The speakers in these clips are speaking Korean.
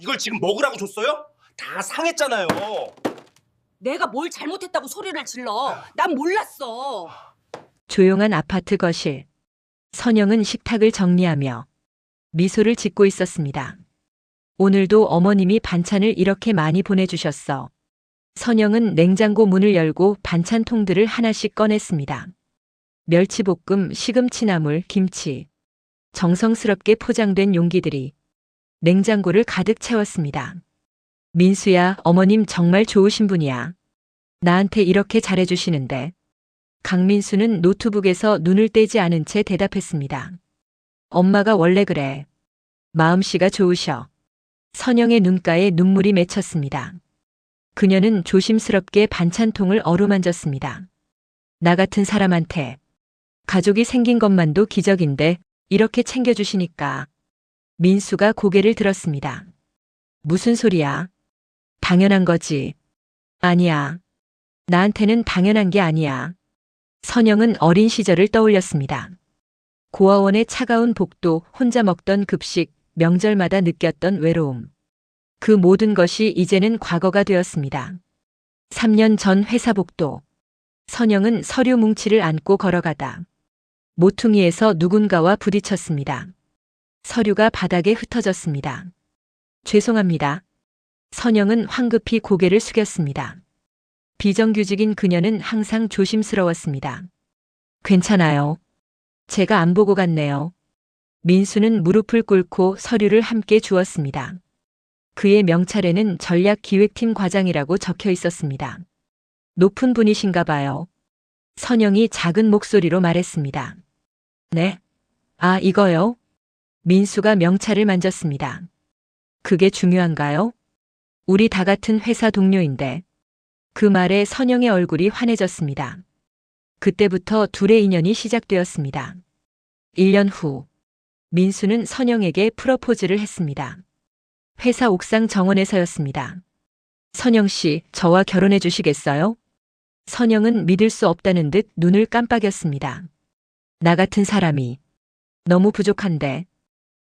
이걸 지금 먹으라고 줬어요? 다 상했잖아요. 내가 뭘 잘못했다고 소리를 질러. 난 몰랐어. 조용한 아파트 거실. 선영은 식탁을 정리하며 미소를 짓고 있었습니다. 오늘도 어머님이 반찬을 이렇게 많이 보내주셨어. 선영은 냉장고 문을 열고 반찬통들을 하나씩 꺼냈습니다. 멸치볶음, 시금치나물, 김치. 정성스럽게 포장된 용기들이 냉장고를 가득 채웠습니다. 민수야, 어머님 정말 좋으신 분이야. 나한테 이렇게 잘해주시는데. 강민수는 노트북에서 눈을 떼지 않은 채 대답했습니다. 엄마가 원래 그래. 마음씨가 좋으셔. 선영의 눈가에 눈물이 맺혔습니다. 그녀는 조심스럽게 반찬통을 어루만졌습니다. 나 같은 사람한테 가족이 생긴 것만도 기적인데 이렇게 챙겨주시니까. 민수가 고개를 들었습니다. 무슨 소리야? 당연한 거지. 아니야. 나한테는 당연한 게 아니야. 선영은 어린 시절을 떠올렸습니다. 고아원의 차가운 복도, 혼자 먹던 급식, 명절마다 느꼈던 외로움. 그 모든 것이 이제는 과거가 되었습니다. 3년 전 회사 복도. 선영은 서류 뭉치를 안고 걸어가다 모퉁이에서 누군가와 부딪혔습니다. 서류가 바닥에 흩어졌습니다. 죄송합니다. 선영은 황급히 고개를 숙였습니다. 비정규직인 그녀는 항상 조심스러웠습니다. 괜찮아요. 제가 안 보고 갔네요. 민수는 무릎을 꿇고 서류를 함께 주었습니다. 그의 명찰에는 전략기획팀 과장이라고 적혀 있었습니다. 높은 분이신가 봐요. 선영이 작은 목소리로 말했습니다. 네. 아, 이거요? 민수가 명찰을 만졌습니다. 그게 중요한가요? 우리 다 같은 회사 동료인데. 그 말에 선영의 얼굴이 환해졌습니다. 그때부터 둘의 인연이 시작되었습니다. 1년 후, 민수는 선영에게 프러포즈를 했습니다. 회사 옥상 정원에서였습니다. 선영 씨, 저와 결혼해 주시겠어요? 선영은 믿을 수 없다는 듯 눈을 깜빡였습니다. 나 같은 사람이 너무 부족한데.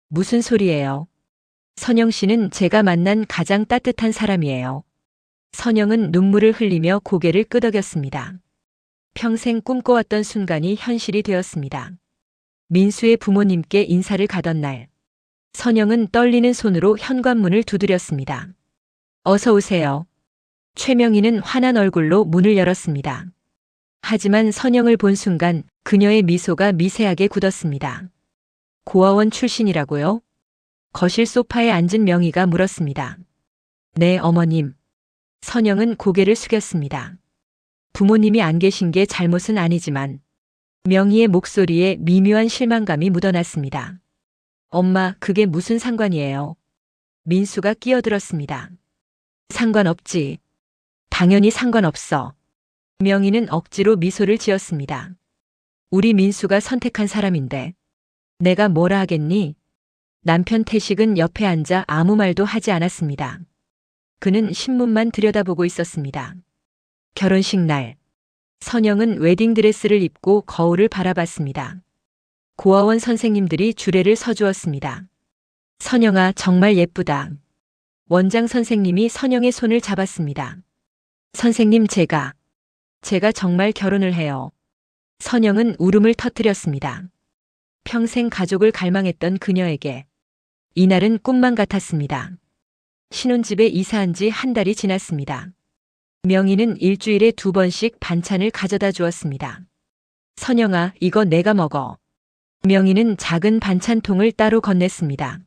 무슨 소리예요? 선영 씨는 제가 만난 가장 따뜻한 사람이에요. 선영은 눈물을 흘리며 고개를 끄덕였습니다. 평생 꿈꿔왔던 순간이 현실이 되었습니다. 민수의 부모님께 인사를 가던 날, 선영은 떨리는 손으로 현관문을 두드렸습니다. 어서 오세요. 최명희는 환한 얼굴로 문을 열었습니다. 하지만 선영을 본 순간 그녀의 미소가 미세하게 굳었습니다. 고아원 출신이라고요? 거실 소파에 앉은 명희가 물었습니다. 네, 어머님. 선영은 고개를 숙였습니다. 부모님이 안 계신 게 잘못은 아니지만 명희의 목소리에 미묘한 실망감이 묻어났습니다. 엄마, 그게 무슨 상관이에요? 민수가 끼어들었습니다. 상관없지. 당연히 상관없어. 명희는 억지로 미소를 지었습니다. 우리 민수가 선택한 사람인데 내가 뭐라 하겠니? 남편 태식은 옆에 앉아 아무 말도 하지 않았습니다. 그는 신문만 들여다보고 있었습니다. 결혼식 날, 선영은 웨딩드레스를 입고 거울을 바라봤습니다. 고아원 선생님들이 주례를 서주었습니다. 선영아, 정말 예쁘다. 원장 선생님이 선영의 손을 잡았습니다. 선생님, 제가 정말 결혼을 해요. 선영은 울음을 터뜨렸습니다. 평생 가족을 갈망했던 그녀에게 이날은 꿈만 같았습니다. 신혼집에 이사한 지 한 달이 지났습니다. 명희는 일주일에 2번씩 반찬을 가져다 주었습니다. 선영아, 이거 내가 먹어. 명희는 작은 반찬통을 따로 건넸습니다.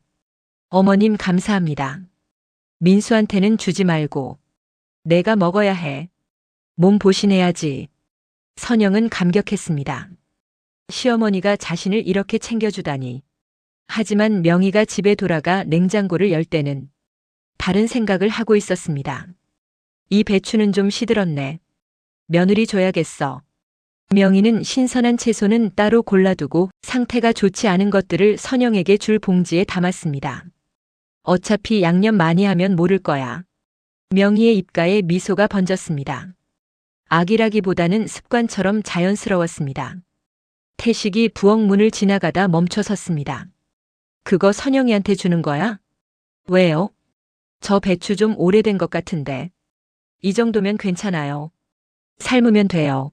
어머님, 감사합니다. 민수한테는 주지 말고 내가 먹어야 해. 몸 보신해야지. 선영은 감격했습니다. 시어머니가 자신을 이렇게 챙겨주다니. 하지만 명희가 집에 돌아가 냉장고를 열 때는 다른 생각을 하고 있었습니다. 이 배추는 좀 시들었네. 며느리 줘야겠어. 명희는 신선한 채소는 따로 골라두고 상태가 좋지 않은 것들을 선영에게 줄 봉지에 담았습니다. 어차피 양념 많이 하면 모를 거야. 명희의 입가에 미소가 번졌습니다. 악이라기보다는 습관처럼 자연스러웠습니다. 태식이 부엌 문을 지나가다 멈춰 섰습니다. 그거 선영이한테 주는 거야? 왜요? 저 배추 좀 오래된 것 같은데. 이 정도면 괜찮아요. 삶으면 돼요.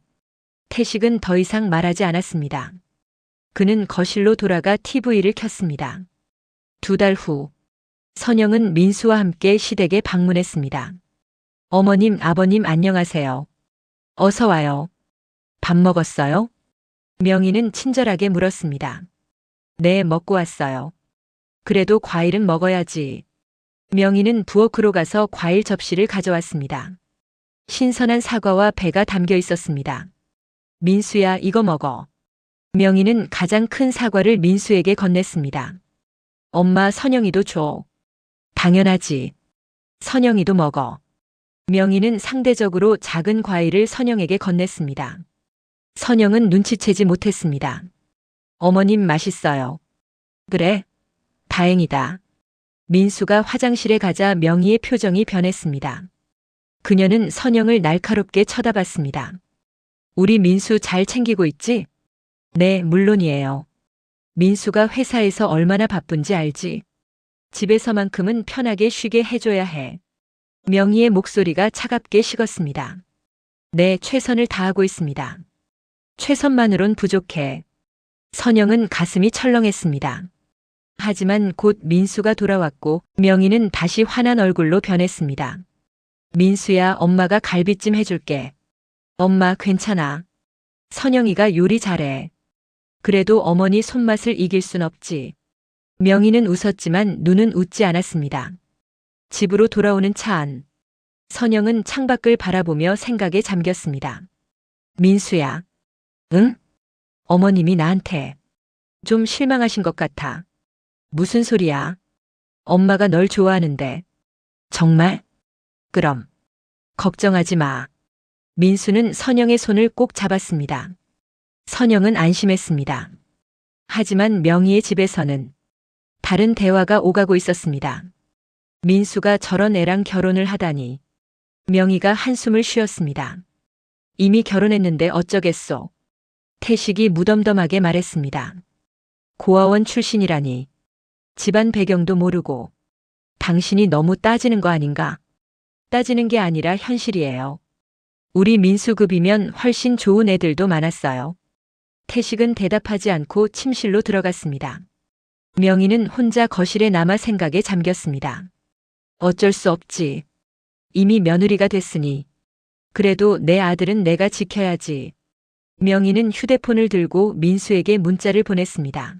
태식은 더 이상 말하지 않았습니다. 그는 거실로 돌아가 TV를 켰습니다. 2달 후, 선영은 민수와 함께 시댁에 방문했습니다. 어머님, 아버님 안녕하세요. 어서 와요. 밥 먹었어요? 명희는 친절하게 물었습니다. 네, 먹고 왔어요. 그래도 과일은 먹어야지. 명희는 부엌으로 가서 과일 접시를 가져왔습니다. 신선한 사과와 배가 담겨 있었습니다. 민수야, 이거 먹어. 명희는 가장 큰 사과를 민수에게 건넸습니다. 엄마, 선영이도 줘. 당연하지. 선영이도 먹어. 명희는 상대적으로 작은 과일을 선영에게 건넸습니다. 선영은 눈치채지 못했습니다. 어머님 맛있어요. 그래? 다행이다. 민수가 화장실에 가자 명희의 표정이 변했습니다. 그녀는 선영을 날카롭게 쳐다봤습니다. 우리 민수 잘 챙기고 있지? 네, 물론이에요. 민수가 회사에서 얼마나 바쁜지 알지? 집에서만큼은 편하게 쉬게 해줘야 해. 명희의 목소리가 차갑게 식었습니다. 네, 최선을 다하고 있습니다. 최선만으론 부족해. 선영은 가슴이 철렁했습니다. 하지만 곧 민수가 돌아왔고 명희는 다시 환한 얼굴로 변했습니다. 민수야, 엄마가 갈비찜 해줄게. 엄마, 괜찮아. 선영이가 요리 잘해. 그래도 어머니 손맛을 이길 순 없지. 명희는 웃었지만 눈은 웃지 않았습니다. 집으로 돌아오는 차 안. 선영은 창밖을 바라보며 생각에 잠겼습니다. 민수야. 응? 어머님이 나한테 좀 실망하신 것 같아. 무슨 소리야? 엄마가 널 좋아하는데. 정말? 그럼 걱정하지 마. 민수는 선영의 손을 꼭 잡았습니다. 선영은 안심했습니다. 하지만 명희의 집에서는 다른 대화가 오가고 있었습니다. 민수가 저런 애랑 결혼을 하다니. 명희가 한숨을 쉬었습니다. 이미 결혼했는데 어쩌겠소. 태식이 무덤덤하게 말했습니다. 고아원 출신이라니. 집안 배경도 모르고. 당신이 너무 따지는 거 아닌가? 따지는 게 아니라 현실이에요. 우리 민수급이면 훨씬 좋은 애들도 많았어요. 태식은 대답하지 않고 침실로 들어갔습니다. 명희는 혼자 거실에 남아 생각에 잠겼습니다. 어쩔 수 없지. 이미 며느리가 됐으니. 그래도 내 아들은 내가 지켜야지. 명희는 휴대폰을 들고 민수에게 문자를 보냈습니다.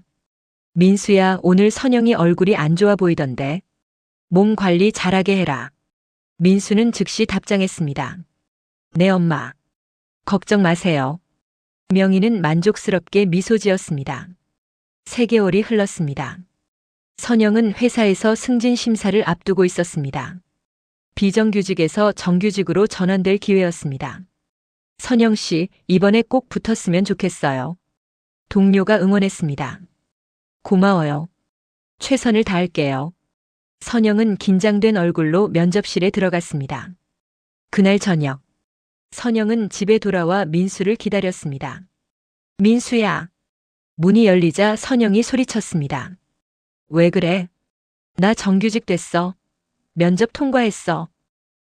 민수야, 오늘 선영이 얼굴이 안 좋아 보이던데. 몸 관리 잘하게 해라. 민수는 즉시 답장했습니다. 네, 엄마. 걱정 마세요. 명희는 만족스럽게 미소 지었습니다. 3개월이 흘렀습니다. 선영은 회사에서 승진 심사를 앞두고 있었습니다. 비정규직에서 정규직으로 전환될 기회였습니다. 선영 씨, 이번에 꼭 붙었으면 좋겠어요. 동료가 응원했습니다. 고마워요. 최선을 다할게요. 선영은 긴장된 얼굴로 면접실에 들어갔습니다. 그날 저녁, 선영은 집에 돌아와 민수를 기다렸습니다. 민수야. 문이 열리자 선영이 소리쳤습니다. 왜 그래? 나 정규직 됐어. 면접 통과했어.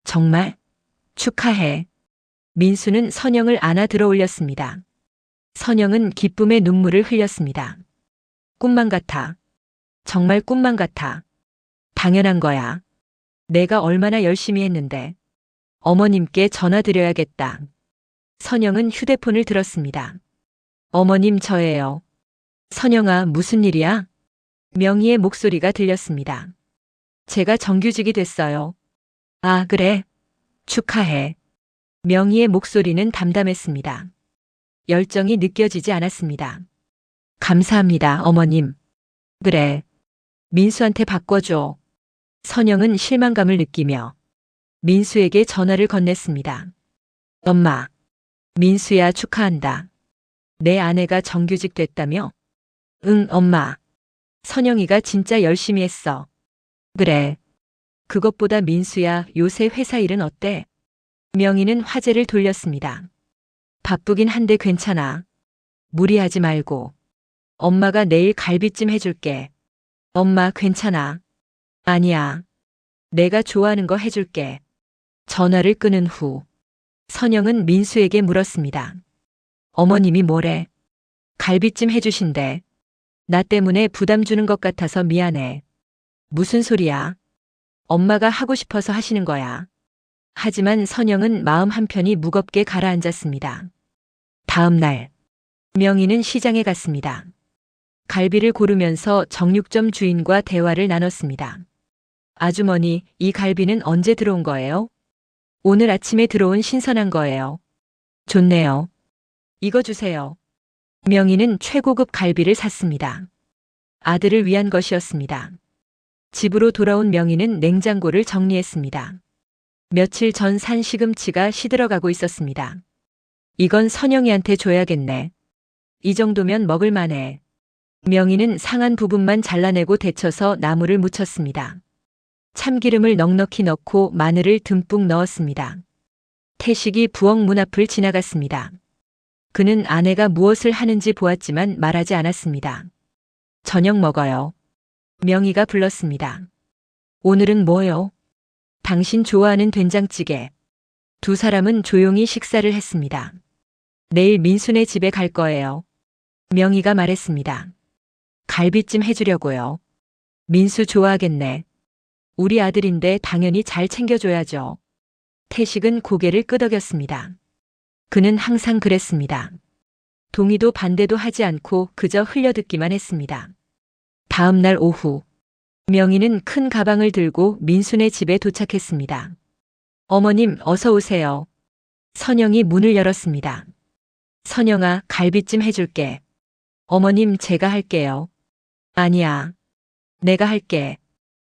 정말? 축하해. 민수는 선영을 안아 들어 올렸습니다. 선영은 기쁨의 눈물을 흘렸습니다. 꿈만 같아. 정말 꿈만 같아. 당연한 거야. 내가 얼마나 열심히 했는데. 어머님께 전화드려야겠다. 선영은 휴대폰을 들었습니다. 어머님, 저예요. 선영아, 무슨 일이야? 명희의 목소리가 들렸습니다. 제가 정규직이 됐어요. 아, 그래? 축하해. 명희의 목소리는 담담했습니다. 열정이 느껴지지 않았습니다. 감사합니다, 어머님. 그래. 민수한테 바꿔줘. 선영은 실망감을 느끼며 민수에게 전화를 건넸습니다. 엄마. 민수야, 축하한다. 내 아내가 정규직 됐다며? 응, 엄마. 선영이가 진짜 열심히 했어. 그래. 그것보다 민수야, 요새 회사 일은 어때? 명희는 화제를 돌렸습니다. 바쁘긴 한데 괜찮아. 무리하지 말고. 엄마가 내일 갈비찜 해줄게. 엄마, 괜찮아. 아니야. 내가 좋아하는 거 해줄게. 전화를 끊은 후 선영은 민수에게 물었습니다. 어머님이 뭐래? 갈비찜 해주신대. 나 때문에 부담 주는 것 같아서 미안해. 무슨 소리야? 엄마가 하고 싶어서 하시는 거야. 하지만 선영은 마음 한편이 무겁게 가라앉았습니다. 다음 날, 명희는 시장에 갔습니다. 갈비를 고르면서 정육점 주인과 대화를 나눴습니다. 아주머니, 이 갈비는 언제 들어온 거예요? 오늘 아침에 들어온 신선한 거예요. 좋네요. 이거 주세요. 명희는 최고급 갈비를 샀습니다. 아들을 위한 것이었습니다. 집으로 돌아온 명희는 냉장고를 정리했습니다. 며칠 전 산 시금치가 시들어가고 있었습니다. 이건 선영이한테 줘야겠네. 이 정도면 먹을 만해. 명희는 상한 부분만 잘라내고 데쳐서 나물을 무쳤습니다. 참기름을 넉넉히 넣고 마늘을 듬뿍 넣었습니다. 태식이 부엌 문 앞을 지나갔습니다. 그는 아내가 무엇을 하는지 보았지만 말하지 않았습니다. 저녁 먹어요. 명희가 불렀습니다. 오늘은 뭐요? 당신 좋아하는 된장찌개. 두 사람은 조용히 식사를 했습니다. 내일 민수네 집에 갈 거예요. 명희가 말했습니다. 갈비찜 해주려고요. 민수 좋아하겠네. 우리 아들인데 당연히 잘 챙겨줘야죠. 태식은 고개를 끄덕였습니다. 그는 항상 그랬습니다. 동의도 반대도 하지 않고 그저 흘려듣기만 했습니다. 다음 날 오후, 명희는 큰 가방을 들고 민수네 집에 도착했습니다. 어머님, 어서 오세요. 선영이 문을 열었습니다. 선영아, 갈비찜 해줄게. 어머님, 제가 할게요. 아니야. 내가 할게.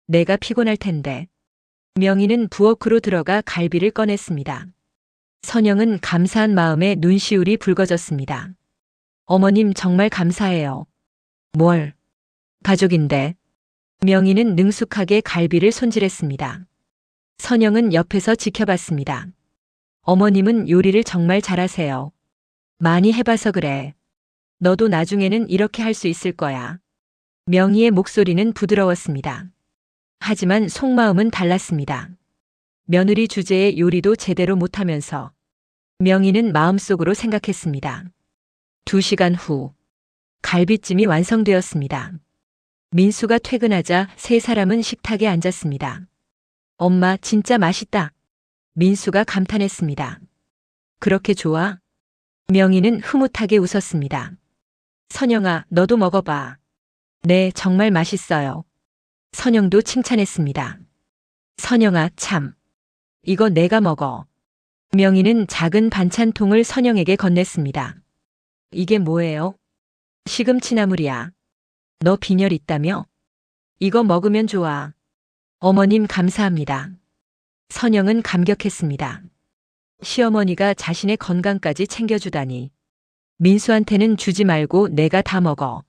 내가 피곤할 텐데. 명희는 부엌으로 들어가 갈비를 꺼냈습니다. 선영은 감사한 마음에 눈시울이 붉어졌습니다. 어머님 정말 감사해요. 뭘? 가족인데. 명희는 능숙하게 갈비를 손질했습니다. 선영은 옆에서 지켜봤습니다. 어머님은 요리를 정말 잘하세요. 많이 해봐서 그래. 너도 나중에는 이렇게 할 수 있을 거야. 명희의 목소리는 부드러웠습니다. 하지만 속마음은 달랐습니다. 며느리 주제의 요리도 제대로 못하면서 명희는 마음속으로 생각했습니다. 2시간 후 갈비찜이 완성되었습니다. 민수가 퇴근하자 세 사람은 식탁에 앉았습니다. 엄마 진짜 맛있다. 민수가 감탄했습니다. 그렇게 좋아? 명희는 흐뭇하게 웃었습니다. 선영아, 너도 먹어봐. 네, 정말 맛있어요. 선영도 칭찬했습니다. 선영아, 참. 이거 내가 먹어. 명희는 작은 반찬통을 선영에게 건넸습니다. 이게 뭐예요? 시금치나물이야. 너 빈혈 있다며? 이거 먹으면 좋아. 어머님 감사합니다. 선영은 감격했습니다. 시어머니가 자신의 건강까지 챙겨주다니. 민수한테는 주지 말고 내가 다 먹어.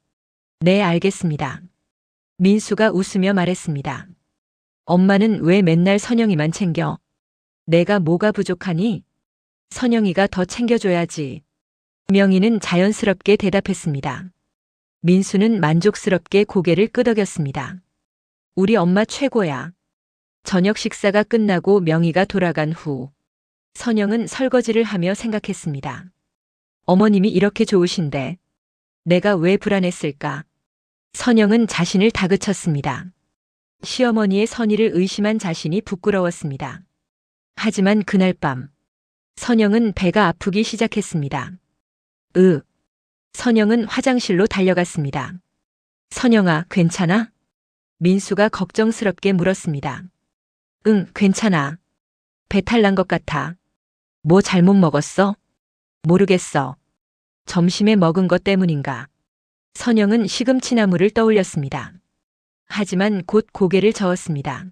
네, 알겠습니다. 민수가 웃으며 말했습니다. 엄마는 왜 맨날 선영이만 챙겨? 내가 뭐가 부족하니? 선영이가 더 챙겨줘야지. 명희는 자연스럽게 대답했습니다. 민수는 만족스럽게 고개를 끄덕였습니다. 우리 엄마 최고야. 저녁 식사가 끝나고 명희가 돌아간 후 선영은 설거지를 하며 생각했습니다. 어머님이 이렇게 좋으신데 내가 왜 불안했을까? 선영은 자신을 다그쳤습니다. 시어머니의 선의를 의심한 자신이 부끄러웠습니다. 하지만 그날 밤 선영은 배가 아프기 시작했습니다. 선영은 화장실로 달려갔습니다. 선영아, 괜찮아? 민수가 걱정스럽게 물었습니다. 응, 괜찮아. 배탈 난 것 같아. 뭐 잘못 먹었어? 모르겠어. 점심에 먹은 것 때문인가? 선영은 시금치나물을 떠올렸습니다. 하지만 곧 고개를 저었습니다.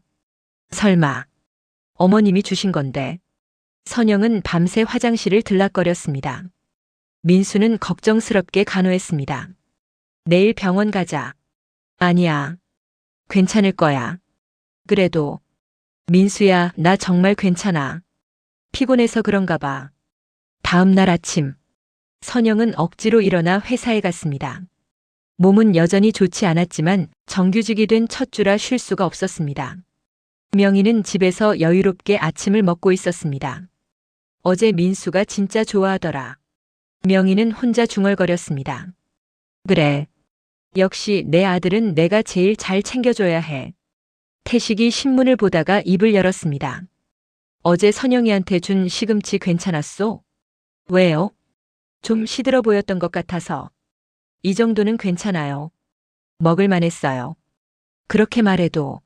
설마 어머님이 주신 건데. 선영은 밤새 화장실을 들락거렸습니다. 민수는 걱정스럽게 간호했습니다. 내일 병원 가자. 아니야. 괜찮을 거야. 그래도. 민수야, 나 정말 괜찮아. 피곤해서 그런가 봐. 다음 날 아침, 선영은 억지로 일어나 회사에 갔습니다. 몸은 여전히 좋지 않았지만 정규직이 된 첫 주라 쉴 수가 없었습니다. 명희는 집에서 여유롭게 아침을 먹고 있었습니다. 어제 민수가 진짜 좋아하더라. 명희는 혼자 중얼거렸습니다. 그래. 역시 내 아들은 내가 제일 잘 챙겨줘야 해. 태식이 신문을 보다가 입을 열었습니다. 어제 선영이한테 준 시금치 괜찮았소? 왜요? 좀 시들어 보였던 것 같아서. 이 정도는 괜찮아요. 먹을만 했어요. 그렇게 말해도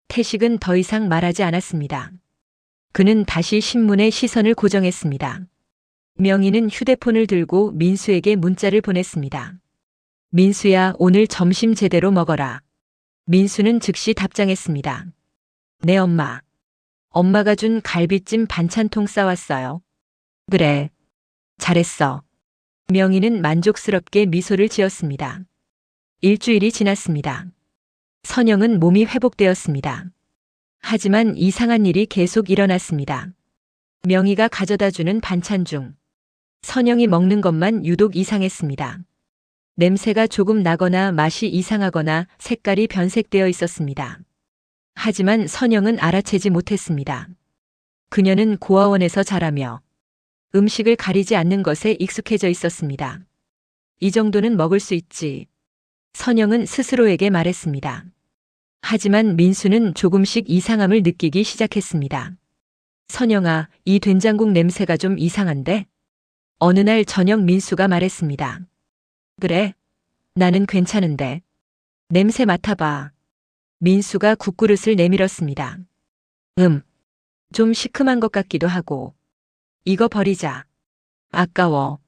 태식은 더 이상 말하지 않았습니다. 그는 다시 신문에 시선을 고정했습니다. 명희는 휴대폰을 들고 민수에게 문자를 보냈습니다. 민수야, 오늘 점심 제대로 먹어라. 민수는 즉시 답장했습니다. 네, 엄마. 엄마가 준 갈비찜 반찬통 싸왔어요. 그래. 잘했어. 명희는 만족스럽게 미소를 지었습니다. 일주일이 지났습니다. 선영은 몸이 회복되었습니다. 하지만 이상한 일이 계속 일어났습니다. 명희가 가져다 주는 반찬 중 선영이 먹는 것만 유독 이상했습니다. 냄새가 조금 나거나 맛이 이상하거나 색깔이 변색되어 있었습니다. 하지만 선영은 알아채지 못했습니다. 그녀는 고아원에서 자라며 음식을 가리지 않는 것에 익숙해져 있었습니다. 이 정도는 먹을 수 있지. 선영은 스스로에게 말했습니다. 하지만 민수는 조금씩 이상함을 느끼기 시작했습니다. 선영아, 이 된장국 냄새가 좀 이상한데? 어느 날 저녁 민수가 말했습니다. 그래? 나는 괜찮은데. 냄새 맡아봐. 민수가 국그릇을 내밀었습니다. 좀 시큼한 것 같기도 하고. 이거 버리자. 아까워.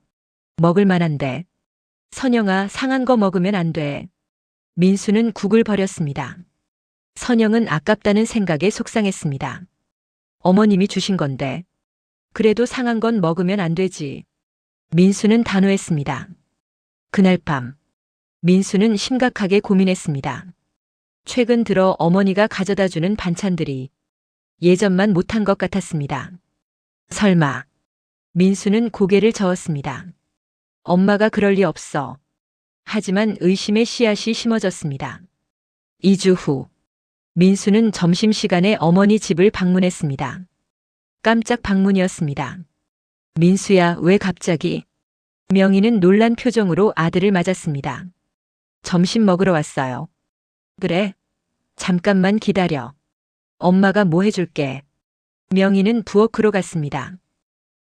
먹을 만한데. 선영아, 상한 거 먹으면 안 돼. 민수는 국을 버렸습니다. 선영은 아깝다는 생각에 속상했습니다. 어머님이 주신 건데. 그래도 상한 건 먹으면 안 되지. 민수는 단호했습니다. 그날 밤, 민수는 심각하게 고민했습니다. 최근 들어 어머니가 가져다 주는 반찬들이 예전만 못한 것 같았습니다. 설마. 민수는 고개를 저었습니다. 엄마가 그럴 리 없어. 하지만 의심의 씨앗이 심어졌습니다. 2주 후, 민수는 점심시간에 어머니 집을 방문했습니다. 깜짝 방문이었습니다. 민수야, 왜 갑자기? 명희는 놀란 표정으로 아들을 맞았습니다. 점심 먹으러 왔어요. 그래? 잠깐만 기다려. 엄마가 뭐 해줄게. 명희는 부엌으로 갔습니다.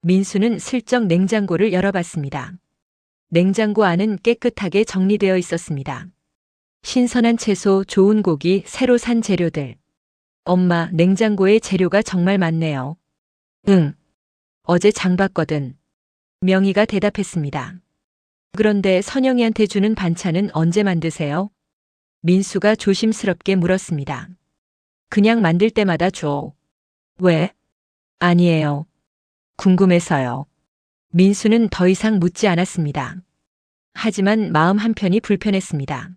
민수는 슬쩍 냉장고를 열어봤습니다. 냉장고 안은 깨끗하게 정리되어 있었습니다. 신선한 채소, 좋은 고기, 새로 산 재료들. 엄마, 냉장고에 재료가 정말 많네요. 응. 어제 장 봤거든. 명희가 대답했습니다. 그런데 선영이한테 주는 반찬은 언제 만드세요? 민수가 조심스럽게 물었습니다. 그냥 만들 때마다 줘. 왜? 아니에요. 궁금해서요. 민수는 더 이상 묻지 않았습니다. 하지만 마음 한편이 불편했습니다.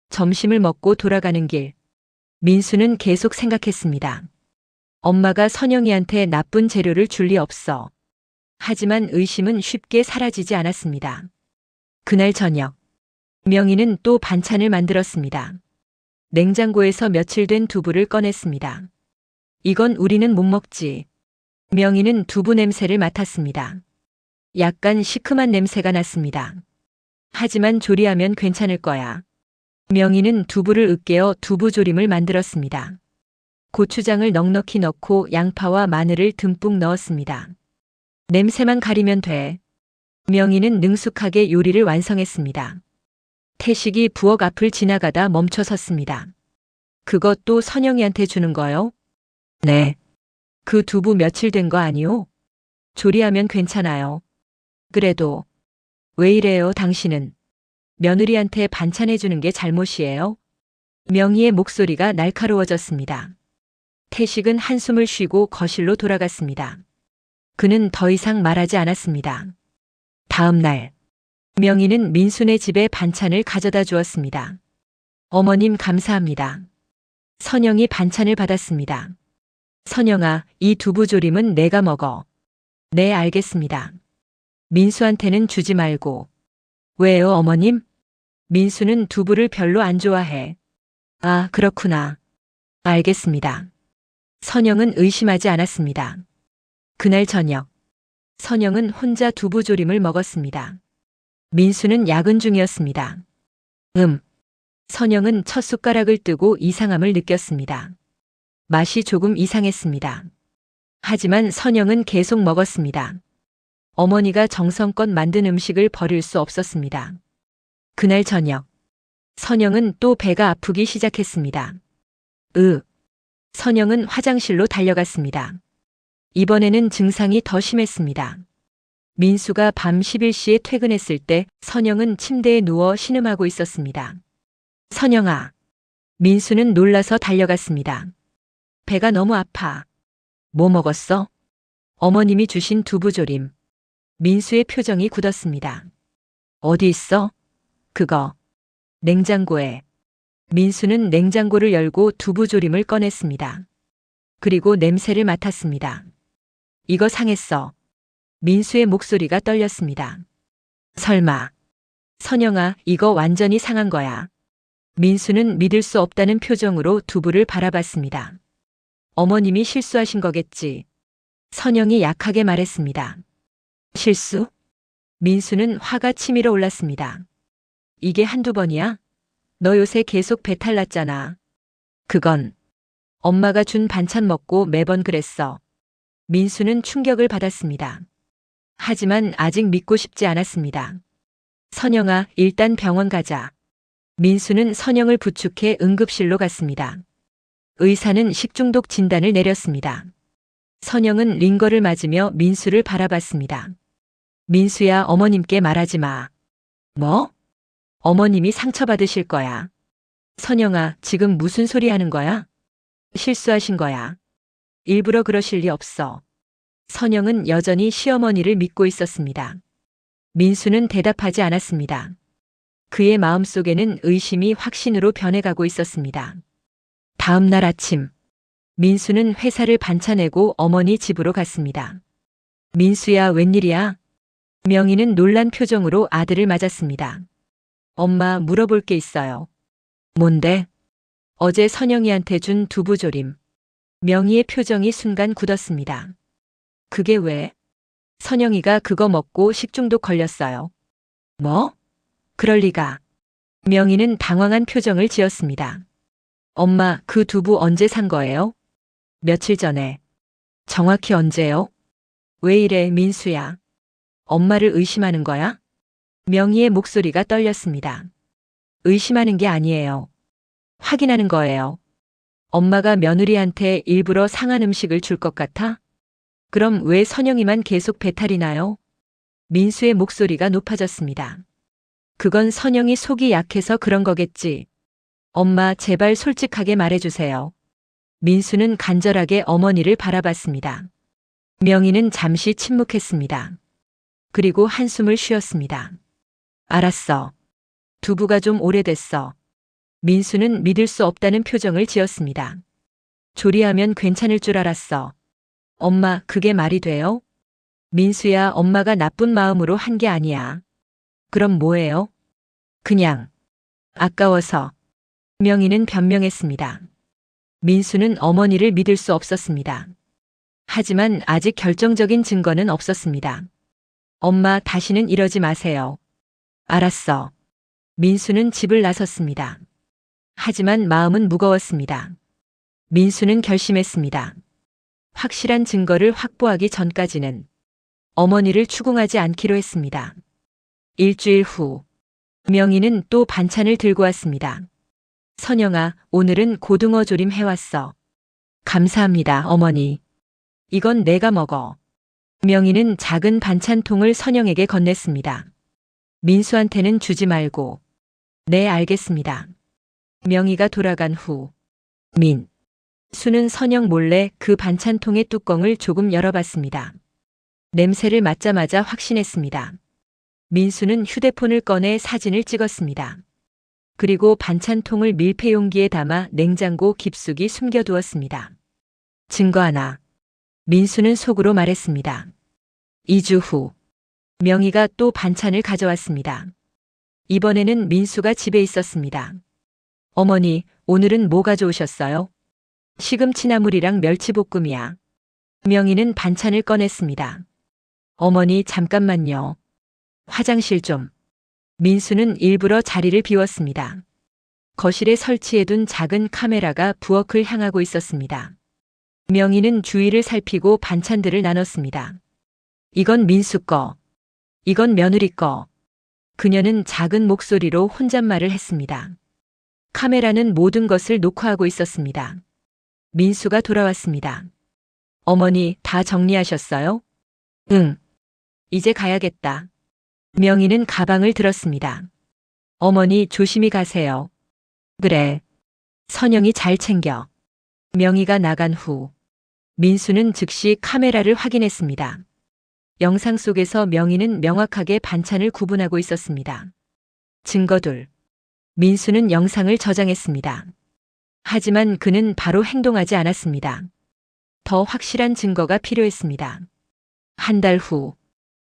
점심을 먹고 돌아가는 길, 민수는 계속 생각했습니다. 엄마가 선영이한테 나쁜 재료를 줄 리 없어. 하지만 의심은 쉽게 사라지지 않았습니다. 그날 저녁, 명희는 또 반찬을 만들었습니다. 냉장고에서 며칠 된 두부를 꺼냈습니다. 이건 우리는 못 먹지. 명희는 두부 냄새를 맡았습니다. 약간 시큼한 냄새가 났습니다. 하지만 조리하면 괜찮을 거야. 명희는 두부를 으깨어 두부조림을 만들었습니다. 고추장을 넉넉히 넣고 양파와 마늘을 듬뿍 넣었습니다. 냄새만 가리면 돼. 명희는 능숙하게 요리를 완성했습니다. 태식이 부엌 앞을 지나가다 멈춰 섰습니다. 그것도 선영이한테 주는 거요? 네. 그 두부 며칠 된 거 아니오? 조리하면 괜찮아요. 그래도 왜 이래요, 당신은? 며느리한테 반찬해 주는 게 잘못이에요? 명희의 목소리가 날카로워졌습니다. 태식은 한숨을 쉬고 거실로 돌아갔습니다. 그는 더 이상 말하지 않았습니다. 다음 날, 명희는 민수네 집에 반찬을 가져다 주었습니다. 어머님 감사합니다. 선영이 반찬을 받았습니다. 선영아, 이 두부조림은 내가 먹어. 네, 알겠습니다. 민수한테는 주지 말고. 왜요, 어머님? 민수는 두부를 별로 안 좋아해. 아, 그렇구나. 알겠습니다. 선영은 의심하지 않았습니다. 그날 저녁, 선영은 혼자 두부조림을 먹었습니다. 민수는 야근 중이었습니다. 선영은 첫 숟가락을 뜨고 이상함을 느꼈습니다. 맛이 조금 이상했습니다. 하지만 선영은 계속 먹었습니다. 어머니가 정성껏 만든 음식을 버릴 수 없었습니다. 그날 저녁, 선영은 또 배가 아프기 시작했습니다. 선영은 화장실로 달려갔습니다. 이번에는 증상이 더 심했습니다. 민수가 밤 11시에 퇴근했을 때 선영은 침대에 누워 신음하고 있었습니다. 선영아. 민수는 놀라서 달려갔습니다. 배가 너무 아파. 뭐 먹었어? 어머님이 주신 두부조림. 민수의 표정이 굳었습니다. 어디 있어? 그거. 냉장고에. 민수는 냉장고를 열고 두부조림을 꺼냈습니다. 그리고 냄새를 맡았습니다. 이거 상했어. 민수의 목소리가 떨렸습니다. 설마. 선영아, 이거 완전히 상한 거야. 민수는 믿을 수 없다는 표정으로 두부를 바라봤습니다. 어머님이 실수하신 거겠지. 선영이 약하게 말했습니다. 실수? 민수는 화가 치밀어 올랐습니다. 이게 한두 번이야? 너 요새 계속 배탈 났잖아. 그건 엄마가 준 반찬 먹고 매번 그랬어. 민수는 충격을 받았습니다. 하지만 아직 믿고 싶지 않았습니다. 선영아, 일단 병원 가자. 민수는 선영을 부축해 응급실로 갔습니다. 의사는 식중독 진단을 내렸습니다. 선영은 링거를 맞으며 민수를 바라봤습니다. 민수야, 어머님께 말하지 마. 뭐? 어머님이 상처받으실 거야. 선영아, 지금 무슨 소리 하는 거야? 실수하신 거야. 일부러 그러실 리 없어. 선영은 여전히 시어머니를 믿고 있었습니다. 민수는 대답하지 않았습니다. 그의 마음속에는 의심이 확신으로 변해가고 있었습니다. 다음 날 아침, 민수는 회사를 반차내고 어머니 집으로 갔습니다. 민수야, 웬일이야? 명희는 놀란 표정으로 아들을 맞았습니다. 엄마, 물어볼 게 있어요. 뭔데? 어제 선영이한테 준 두부조림. 명희의 표정이 순간 굳었습니다. 그게 왜? 선영이가 그거 먹고 식중독 걸렸어요. 뭐? 그럴 리가. 명희는 당황한 표정을 지었습니다. 엄마, 그 두부 언제 산 거예요? 며칠 전에. 정확히 언제요? 왜 이래, 민수야? 엄마를 의심하는 거야? 명희의 목소리가 떨렸습니다. 의심하는 게 아니에요. 확인하는 거예요. 엄마가 며느리한테 일부러 상한 음식을 줄 것 같아? 그럼 왜 선영이만 계속 배탈이 나요? 민수의 목소리가 높아졌습니다. 그건 선영이 속이 약해서 그런 거겠지. 엄마, 제발 솔직하게 말해주세요. 민수는 간절하게 어머니를 바라봤습니다. 명희는 잠시 침묵했습니다. 그리고 한숨을 쉬었습니다. 알았어. 두부가 좀 오래됐어. 민수는 믿을 수 없다는 표정을 지었습니다. 조리하면 괜찮을 줄 알았어. 엄마, 그게 말이 돼요? 민수야, 엄마가 나쁜 마음으로 한 게 아니야. 그럼 뭐예요? 그냥 아까워서. 명희는 변명했습니다. 민수는 어머니를 믿을 수 없었습니다. 하지만 아직 결정적인 증거는 없었습니다. 엄마, 다시는 이러지 마세요. 알았어. 민수는 집을 나섰습니다. 하지만 마음은 무거웠습니다. 민수는 결심했습니다. 확실한 증거를 확보하기 전까지는 어머니를 추궁하지 않기로 했습니다. 일주일 후, 명희는 또 반찬을 들고 왔습니다. 선영아, 오늘은 고등어 조림 해왔어. 감사합니다, 어머니. 이건 내가 먹어. 명희는 작은 반찬통을 선영에게 건넸습니다. 민수한테는 주지 말고. 네, 알겠습니다. 명희가 돌아간 후, 수는 선영 몰래 그 반찬통의 뚜껑을 조금 열어봤습니다. 냄새를 맡자마자 확신했습니다. 민수는 휴대폰을 꺼내 사진을 찍었습니다. 그리고 반찬통을 밀폐용기에 담아 냉장고 깊숙이 숨겨두었습니다. 증거 하나. 민수는 속으로 말했습니다. 2주 후, 명희가 또 반찬을 가져왔습니다. 이번에는 민수가 집에 있었습니다. 어머니, 오늘은 뭐 가져오셨어요? 시금치나물이랑 멸치볶음이야. 명희는 반찬을 꺼냈습니다. 어머니 잠깐만요. 화장실 좀. 민수는 일부러 자리를 비웠습니다. 거실에 설치해둔 작은 카메라가 부엌을 향하고 있었습니다. 명희는 주위를 살피고 반찬들을 나눴습니다. 이건 민수 거. 이건 며느리 거. 그녀는 작은 목소리로 혼잣말을 했습니다. 카메라는 모든 것을 녹화하고 있었습니다. 민수가 돌아왔습니다. 어머니 다 정리하셨어요? 응. 이제 가야겠다. 명희는 가방을 들었습니다. 어머니 조심히 가세요. 그래. 선영이 잘 챙겨. 명희가 나간 후 민수는 즉시 카메라를 확인했습니다. 영상 속에서 명희는 명확하게 반찬을 구분하고 있었습니다. 증거둘. 민수는 영상을 저장했습니다. 하지만 그는 바로 행동하지 않았습니다. 더 확실한 증거가 필요했습니다. 한 달 후,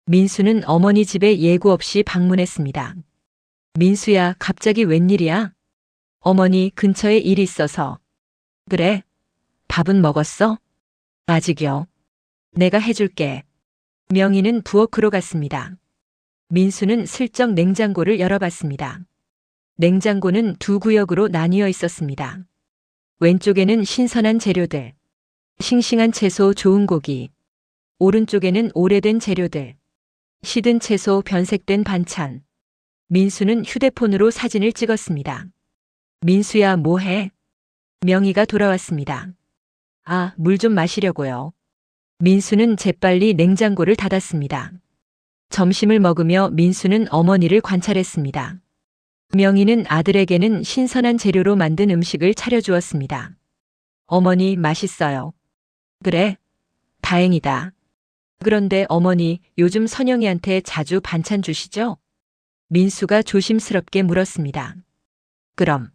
민수는 어머니 집에 예고 없이 방문했습니다. 민수야, 갑자기 웬일이야? 어머니 근처에 일이 있어서. 그래? 밥은 먹었어? 아직이요. 내가 해줄게. 명희는 부엌으로 갔습니다. 민수는 슬쩍 냉장고를 열어봤습니다. 냉장고는 두 구역으로 나뉘어 있었습니다. 왼쪽에는 신선한 재료들, 싱싱한 채소, 좋은 고기. 오른쪽에는 오래된 재료들, 시든 채소, 변색된 반찬. 민수는 휴대폰으로 사진을 찍었습니다. 민수야, 뭐해? 명희가 돌아왔습니다. 아, 물 좀 마시려고요. 민수는 재빨리 냉장고를 닫았습니다. 점심을 먹으며 민수는 어머니를 관찰했습니다. 명희는 아들에게는 신선한 재료로 만든 음식을 차려주었습니다. 어머니, 맛있어요. 그래? 다행이다. 그런데 어머니, 요즘 선영이한테 자주 반찬 주시죠? 민수가 조심스럽게 물었습니다. 그럼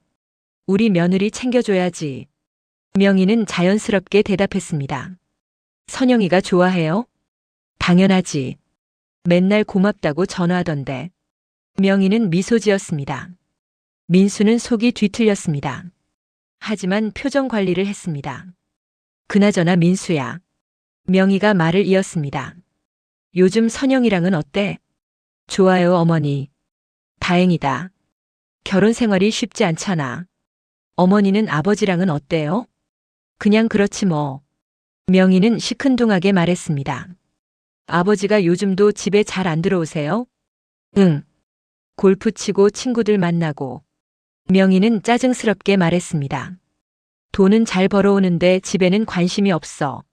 우리 며느리 챙겨줘야지. 명희는 자연스럽게 대답했습니다. 선영이가 좋아해요? 당연하지. 맨날 고맙다고 전화하던데. 명희는 미소 지었습니다. 민수는 속이 뒤틀렸습니다. 하지만 표정 관리를 했습니다. 그나저나 민수야. 명희가 말을 이었습니다. 요즘 선영이랑은 어때? 좋아요, 어머니. 다행이다. 결혼 생활이 쉽지 않잖아. 어머니는 아버지랑은 어때요? 그냥 그렇지 뭐. 명희는 시큰둥하게 말했습니다. 아버지가 요즘도 집에 잘 안 들어오세요? 응. 골프 치고 친구들 만나고. 명희는 짜증스럽게 말했습니다. 돈은 잘 벌어오는데 집에는 관심이 없어.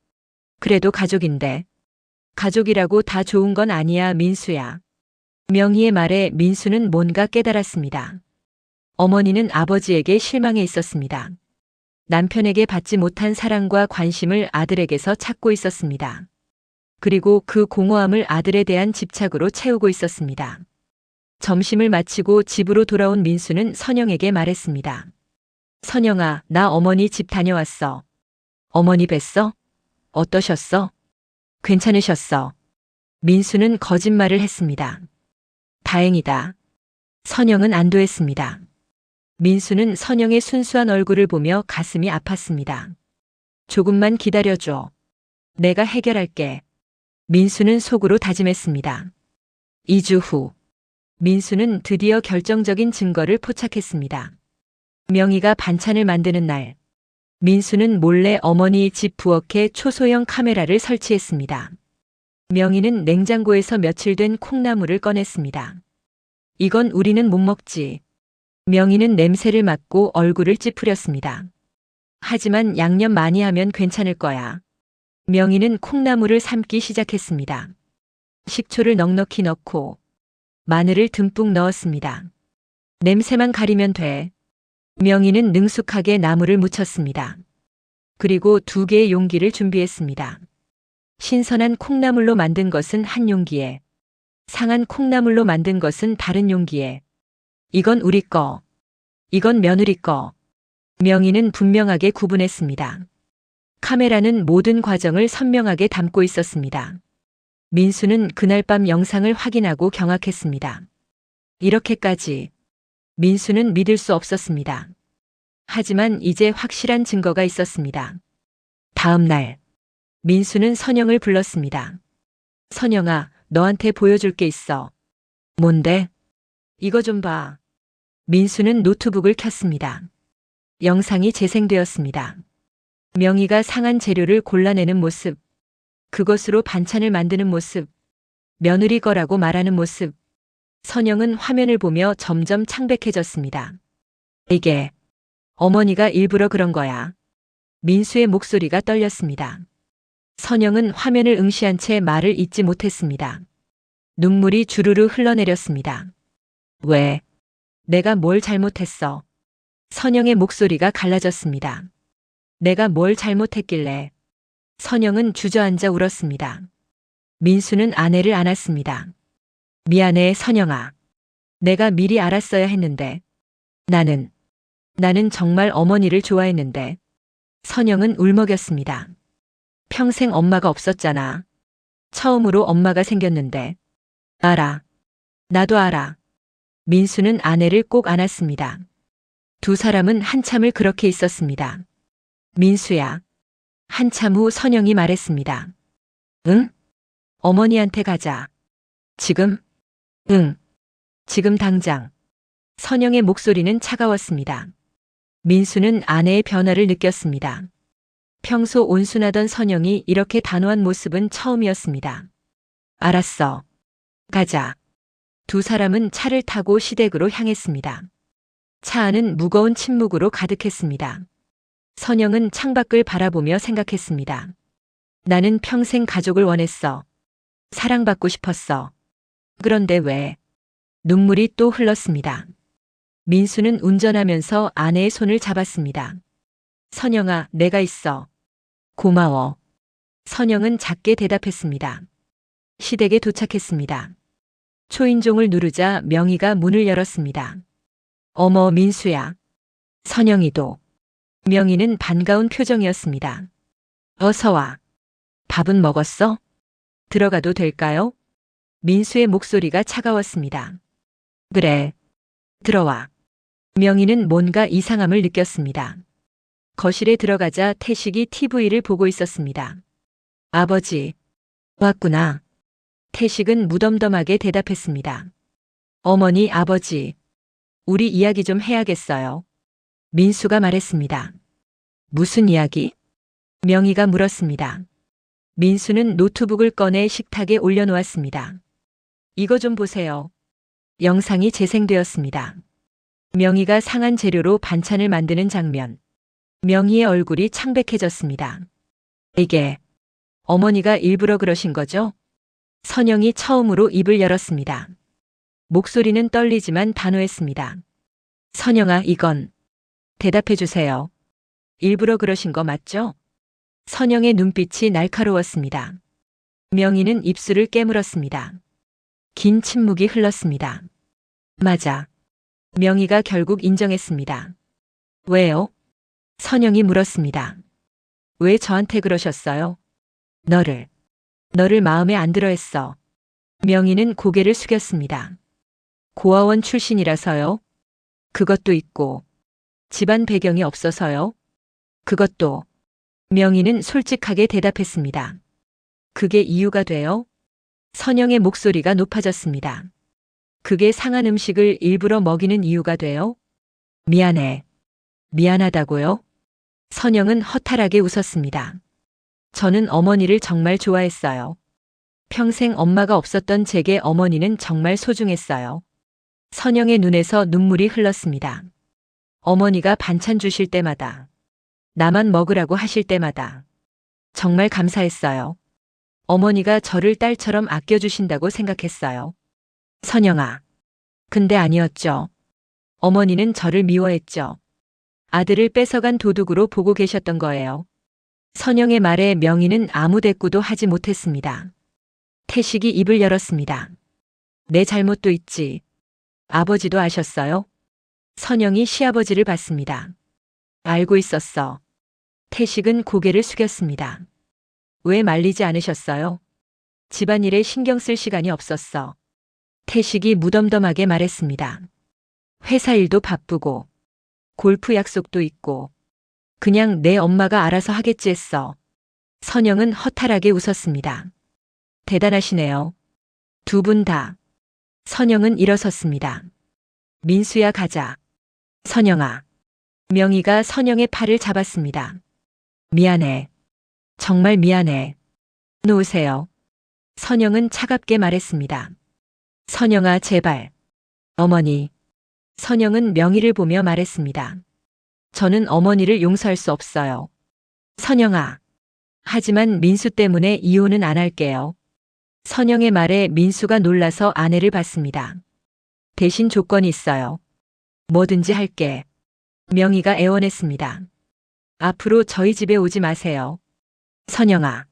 그래도 가족인데. 가족이라고 다 좋은 건 아니야, 민수야. 명희의 말에 민수는 뭔가 깨달았습니다. 어머니는 아버지에게 실망해 있었습니다. 남편에게 받지 못한 사랑과 관심을 아들에게서 찾고 있었습니다. 그리고 그 공허함을 아들에 대한 집착으로 채우고 있었습니다. 점심을 마치고 집으로 돌아온 민수는 선영에게 말했습니다. 선영아, 나 어머니 집 다녀왔어. 어머니 뵀어? 어떠셨어? 괜찮으셨어? 민수는 거짓말을 했습니다. 다행이다. 선영은 안도했습니다. 민수는 선영의 순수한 얼굴을 보며 가슴이 아팠습니다. 조금만 기다려줘. 내가 해결할게. 민수는 속으로 다짐했습니다. 2주 후, 민수는 드디어 결정적인 증거를 포착했습니다. 명희가 반찬을 만드는 날, 민수는 몰래 어머니 집 부엌에 초소형 카메라를 설치했습니다. 명희는 냉장고에서 며칠 된 콩나물을 꺼냈습니다. 이건 우리는 못 먹지. 명희는 냄새를 맡고 얼굴을 찌푸렸습니다. 하지만 양념 많이 하면 괜찮을 거야. 명희는 콩나물을 삶기 시작했습니다. 식초를 넉넉히 넣고 마늘을 듬뿍 넣었습니다. 냄새만 가리면 돼. 명희는 능숙하게 나물을 무쳤습니다. 그리고 2개의 용기를 준비했습니다. 신선한 콩나물로 만든 것은 한 용기에, 상한 콩나물로 만든 것은 다른 용기에. 이건 우리 거, 이건 며느리 거. 명희는 분명하게 구분했습니다. 카메라는 모든 과정을 선명하게 담고 있었습니다. 민수는 그날 밤 영상을 확인하고 경악했습니다. 이렇게까지. 민수는 믿을 수 없었습니다. 하지만 이제 확실한 증거가 있었습니다. 다음 날, 민수는 선영을 불렀습니다. 선영아, 너한테 보여줄 게 있어. 뭔데? 이거 좀 봐. 민수는 노트북을 켰습니다. 영상이 재생되었습니다. 명희가 상한 재료를 골라내는 모습, 그것으로 반찬을 만드는 모습, 며느리 거라고 말하는 모습. 선영은 화면을 보며 점점 창백해졌습니다. 이게 어머니가 일부러 그런 거야. 민수의 목소리가 떨렸습니다. 선영은 화면을 응시한 채 말을 잇지 못했습니다. 눈물이 주르르 흘러내렸습니다. 왜? 내가 뭘 잘못했어? 선영의 목소리가 갈라졌습니다. 내가 뭘 잘못했길래? 선영은 주저앉아 울었습니다. 민수는 아내를 안았습니다. 미안해, 선영아. 내가 미리 알았어야 했는데. 나는 정말 어머니를 좋아했는데. 선영은 울먹였습니다. 평생 엄마가 없었잖아. 처음으로 엄마가 생겼는데. 알아. 나도 알아. 민수는 아내를 꼭 안았습니다. 두 사람은 한참을 그렇게 있었습니다. 민수야. 한참 후 선영이 말했습니다. 응? 어머니한테 가자. 지금? 응. 지금 당장. 선영의 목소리는 차가웠습니다. 민수는 아내의 변화를 느꼈습니다. 평소 온순하던 선영이 이렇게 단호한 모습은 처음이었습니다. 알았어. 가자. 두 사람은 차를 타고 시댁으로 향했습니다. 차 안은 무거운 침묵으로 가득했습니다. 선영은 창밖을 바라보며 생각했습니다. 나는 평생 가족을 원했어. 사랑받고 싶었어. 그런데 왜? 눈물이 또 흘렀습니다. 민수는 운전하면서 아내의 손을 잡았습니다. 선영아, 내가 있어. 고마워. 선영은 작게 대답했습니다. 시댁에 도착했습니다. 초인종을 누르자 명희가 문을 열었습니다. 어머, 민수야. 선영이도. 명희는 반가운 표정이었습니다. 어서 와. 밥은 먹었어? 들어가도 될까요? 민수의 목소리가 차가웠습니다. 그래. 들어와. 명희는 뭔가 이상함을 느꼈습니다. 거실에 들어가자 태식이 TV를 보고 있었습니다. 아버지. 왔구나. 태식은 무덤덤하게 대답했습니다. 어머니, 아버지. 우리 이야기 좀 해야겠어요. 민수가 말했습니다. 무슨 이야기? 명희가 물었습니다. 민수는 노트북을 꺼내 식탁에 올려놓았습니다. 이거 좀 보세요. 영상이 재생되었습니다. 명희가 상한 재료로 반찬을 만드는 장면. 명희의 얼굴이 창백해졌습니다. 이게 어머니가 일부러 그러신 거죠? 선영이 처음으로 입을 열었습니다. 목소리는 떨리지만 단호했습니다. 선영아, 이건 대답해 주세요. 일부러 그러신 거 맞죠? 선영의 눈빛이 날카로웠습니다. 명희는 입술을 깨물었습니다. 긴 침묵이 흘렀습니다. 맞아. 명희가 결국 인정했습니다. 왜요? 선영이 물었습니다. 왜 저한테 그러셨어요? 너를 마음에 안 들어 했어. 명희는 고개를 숙였습니다. 고아원 출신이라서요? 그것도 있고, 집안 배경이 없어서요? 그것도. 명희는 솔직하게 대답했습니다. 그게 이유가 돼요? 선영의 목소리가 높아졌습니다. 그게 상한 음식을 일부러 먹이는 이유가 돼요? 미안해. 미안하다고요? 선영은 허탈하게 웃었습니다. 저는 어머니를 정말 좋아했어요. 평생 엄마가 없었던 제게 어머니는 정말 소중했어요. 선영의 눈에서 눈물이 흘렀습니다. 어머니가 반찬 주실 때마다, 나만 먹으라고 하실 때마다 정말 감사했어요. 어머니가 저를 딸처럼 아껴주신다고 생각했어요. 선영아. 근데 아니었죠. 어머니는 저를 미워했죠. 아들을 뺏어간 도둑으로 보고 계셨던 거예요. 선영의 말에 명희는 아무 대꾸도 하지 못했습니다. 태식이 입을 열었습니다. 내 잘못도 있지. 아버지도 아셨어요? 선영이 시아버지를 봤습니다. 알고 있었어. 태식은 고개를 숙였습니다. 왜 말리지 않으셨어요? 집안일에 신경 쓸 시간이 없었어. 태식이 무덤덤하게 말했습니다. 회사 일도 바쁘고 골프 약속도 있고. 그냥 내 엄마가 알아서 하겠지 했어. 선영은 허탈하게 웃었습니다. 대단하시네요. 두 분 다. 선영은 일어섰습니다. 민수야 가자. 선영아. 명희가 선영의 팔을 잡았습니다. 미안해. 정말 미안해. 놓으세요. 선영은 차갑게 말했습니다. 선영아 제발. 어머니. 선영은 명희를 보며 말했습니다. 저는 어머니를 용서할 수 없어요. 선영아. 하지만 민수 때문에 이혼은 안 할게요. 선영의 말에 민수가 놀라서 아내를 봤습니다. 대신 조건이 있어요. 뭐든지 할게. 명희가 애원했습니다. 앞으로 저희 집에 오지 마세요. 선영아.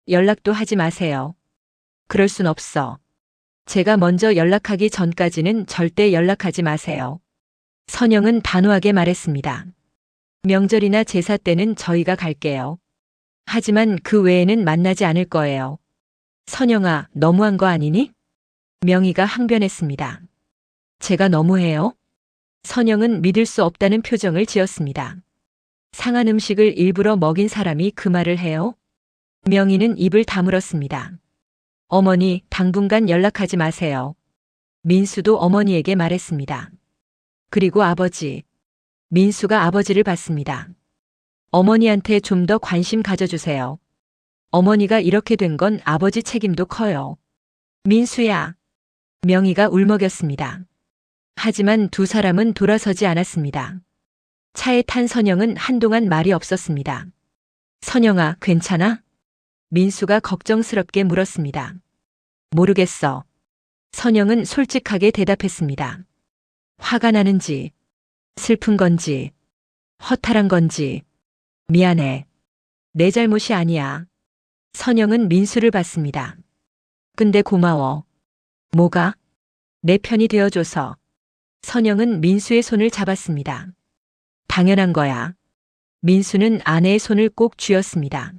연락도 하지 마세요. 그럴 순 없어. 제가 먼저 연락하기 전까지는 절대 연락하지 마세요. 선영은 단호하게 말했습니다. 명절이나 제사 때는 저희가 갈게요. 하지만 그 외에는 만나지 않을 거예요. 선영아, 너무한 거 아니니? 명희가 항변했습니다. 제가 너무해요? 선영은 믿을 수 없다는 표정을 지었습니다. 상한 음식을 일부러 먹인 사람이 그 말을 해요? 명희는 입을 다물었습니다. 어머니, 당분간 연락하지 마세요. 민수도 어머니에게 말했습니다. 그리고 아버지. 민수가 아버지를 봤습니다. 어머니한테 좀 더 관심 가져주세요. 어머니가 이렇게 된 건 아버지 책임도 커요. 민수야. 명희가 울먹였습니다. 하지만 두 사람은 돌아서지 않았습니다. 차에 탄 선영은 한동안 말이 없었습니다. 선영아, 괜찮아? 민수가 걱정스럽게 물었습니다. 모르겠어. 선영은 솔직하게 대답했습니다. 화가 나는지, 슬픈 건지, 허탈한 건지, 미안해. 내 잘못이 아니야. 선영은 민수를 봤습니다. 근데 고마워. 뭐가? 내 편이 되어줘서. 선영은 민수의 손을 잡았습니다. 당연한 거야. 민수는 아내의 손을 꼭 쥐었습니다.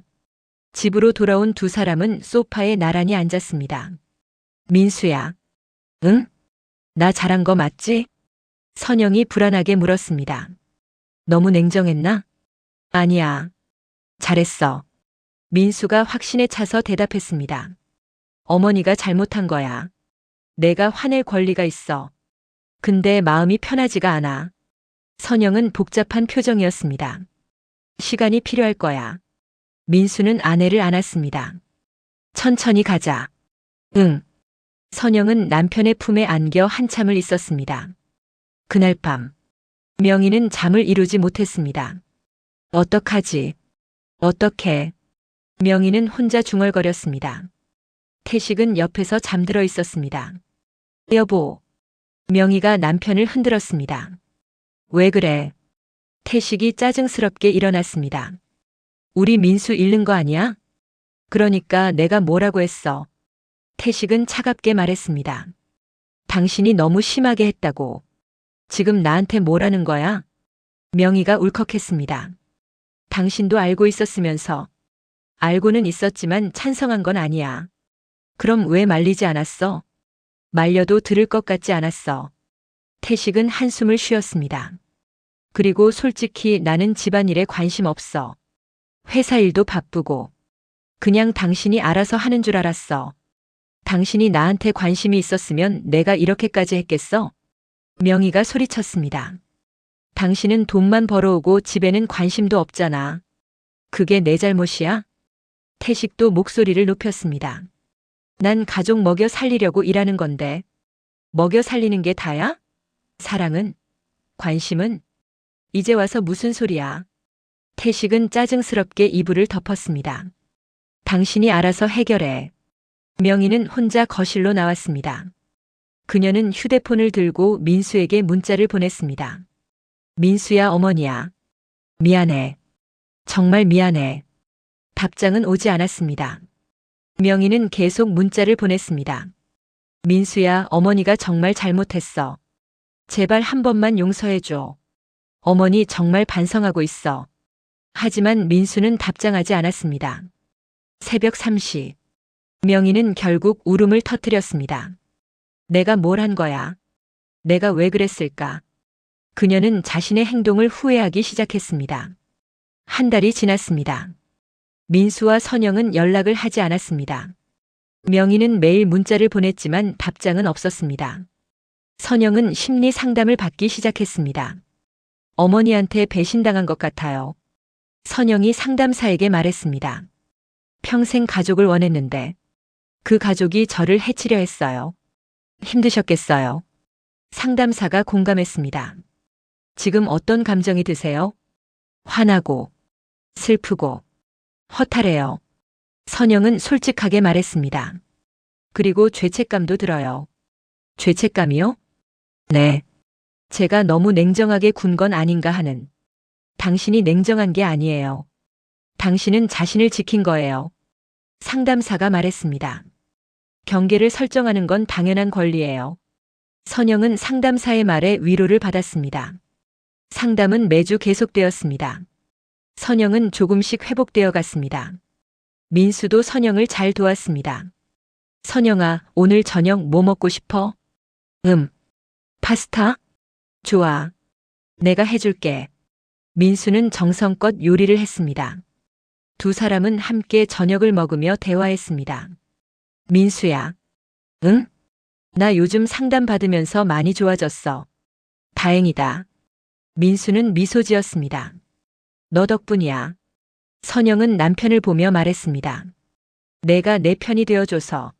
집으로 돌아온 두 사람은 소파에 나란히 앉았습니다. 민수야. 응? 나 잘한 거 맞지? 선영이 불안하게 물었습니다. 너무 냉정했나? 아니야. 잘했어. 민수가 확신에 차서 대답했습니다. 어머니가 잘못한 거야. 내가 화낼 권리가 있어. 근데 마음이 편하지가 않아. 선영은 복잡한 표정이었습니다. 시간이 필요할 거야. 민수는 아내를 안았습니다. 천천히 가자. 응. 선영은 남편의 품에 안겨 한참을 있었습니다. 그날 밤, 명희는 잠을 이루지 못했습니다. 어떡하지? 어떡해? 명희는 혼자 중얼거렸습니다. 태식은 옆에서 잠들어 있었습니다. 여보. 명희가 남편을 흔들었습니다. 왜 그래? 태식이 짜증스럽게 일어났습니다. 우리 민수 잃는 거 아니야? 그러니까 내가 뭐라고 했어? 태식은 차갑게 말했습니다. 당신이 너무 심하게 했다고. 지금 나한테 뭐라는 거야? 명희가 울컥했습니다. 당신도 알고 있었으면서. 알고는 있었지만 찬성한 건 아니야. 그럼 왜 말리지 않았어? 말려도 들을 것 같지 않았어. 태식은 한숨을 쉬었습니다. 그리고 솔직히 나는 집안일에 관심 없어. 회사 일도 바쁘고. 그냥 당신이 알아서 하는 줄 알았어. 당신이 나한테 관심이 있었으면 내가 이렇게까지 했겠어? 명희가 소리쳤습니다. 당신은 돈만 벌어오고 집에는 관심도 없잖아. 그게 내 잘못이야? 태식도 목소리를 높였습니다. 난 가족 먹여 살리려고 일하는 건데. 먹여 살리는 게 다야? 사랑은? 관심은? 이제 와서 무슨 소리야? 태식은 짜증스럽게 이불을 덮었습니다. 당신이 알아서 해결해. 명희는 혼자 거실로 나왔습니다. 그녀는 휴대폰을 들고 민수에게 문자를 보냈습니다. 민수야, 어머니야. 미안해. 정말 미안해. 답장은 오지 않았습니다. 명희는 계속 문자를 보냈습니다. 민수야, 어머니가 정말 잘못했어. 제발 한 번만 용서해줘. 어머니 정말 반성하고 있어. 하지만 민수는 답장하지 않았습니다. 새벽 3시. 명희는 결국 울음을 터뜨렸습니다. 내가 뭘 한 거야? 내가 왜 그랬을까? 그녀는 자신의 행동을 후회하기 시작했습니다. 한 달이 지났습니다. 민수와 선영은 연락을 하지 않았습니다. 명희는 매일 문자를 보냈지만 답장은 없었습니다. 선영은 심리 상담을 받기 시작했습니다. 어머니한테 배신당한 것 같아요. 선영이 상담사에게 말했습니다. 평생 가족을 원했는데 그 가족이 저를 해치려 했어요. 힘드셨겠어요. 상담사가 공감했습니다. 지금 어떤 감정이 드세요? 화나고, 슬프고, 허탈해요. 선영은 솔직하게 말했습니다. 그리고 죄책감도 들어요. 죄책감이요? 네. 제가 너무 냉정하게 군 건 아닌가 하는. 당신이 냉정한 게 아니에요. 당신은 자신을 지킨 거예요. 상담사가 말했습니다. 경계를 설정하는 건 당연한 권리예요. 선영은 상담사의 말에 위로를 받았습니다. 상담은 매주 계속되었습니다. 선영은 조금씩 회복되어 갔습니다. 민수도 선영을 잘 도왔습니다. 선영아, 오늘 저녁 뭐 먹고 싶어? 파스타? 좋아. 내가 해줄게. 민수는 정성껏 요리를 했습니다. 두 사람은 함께 저녁을 먹으며 대화했습니다. 민수야. 응? 나 요즘 상담 받으면서 많이 좋아졌어. 다행이다. 민수는 미소 지었습니다. 너 덕분이야. 선영은 남편을 보며 말했습니다. 내가 내 편이 되어줘서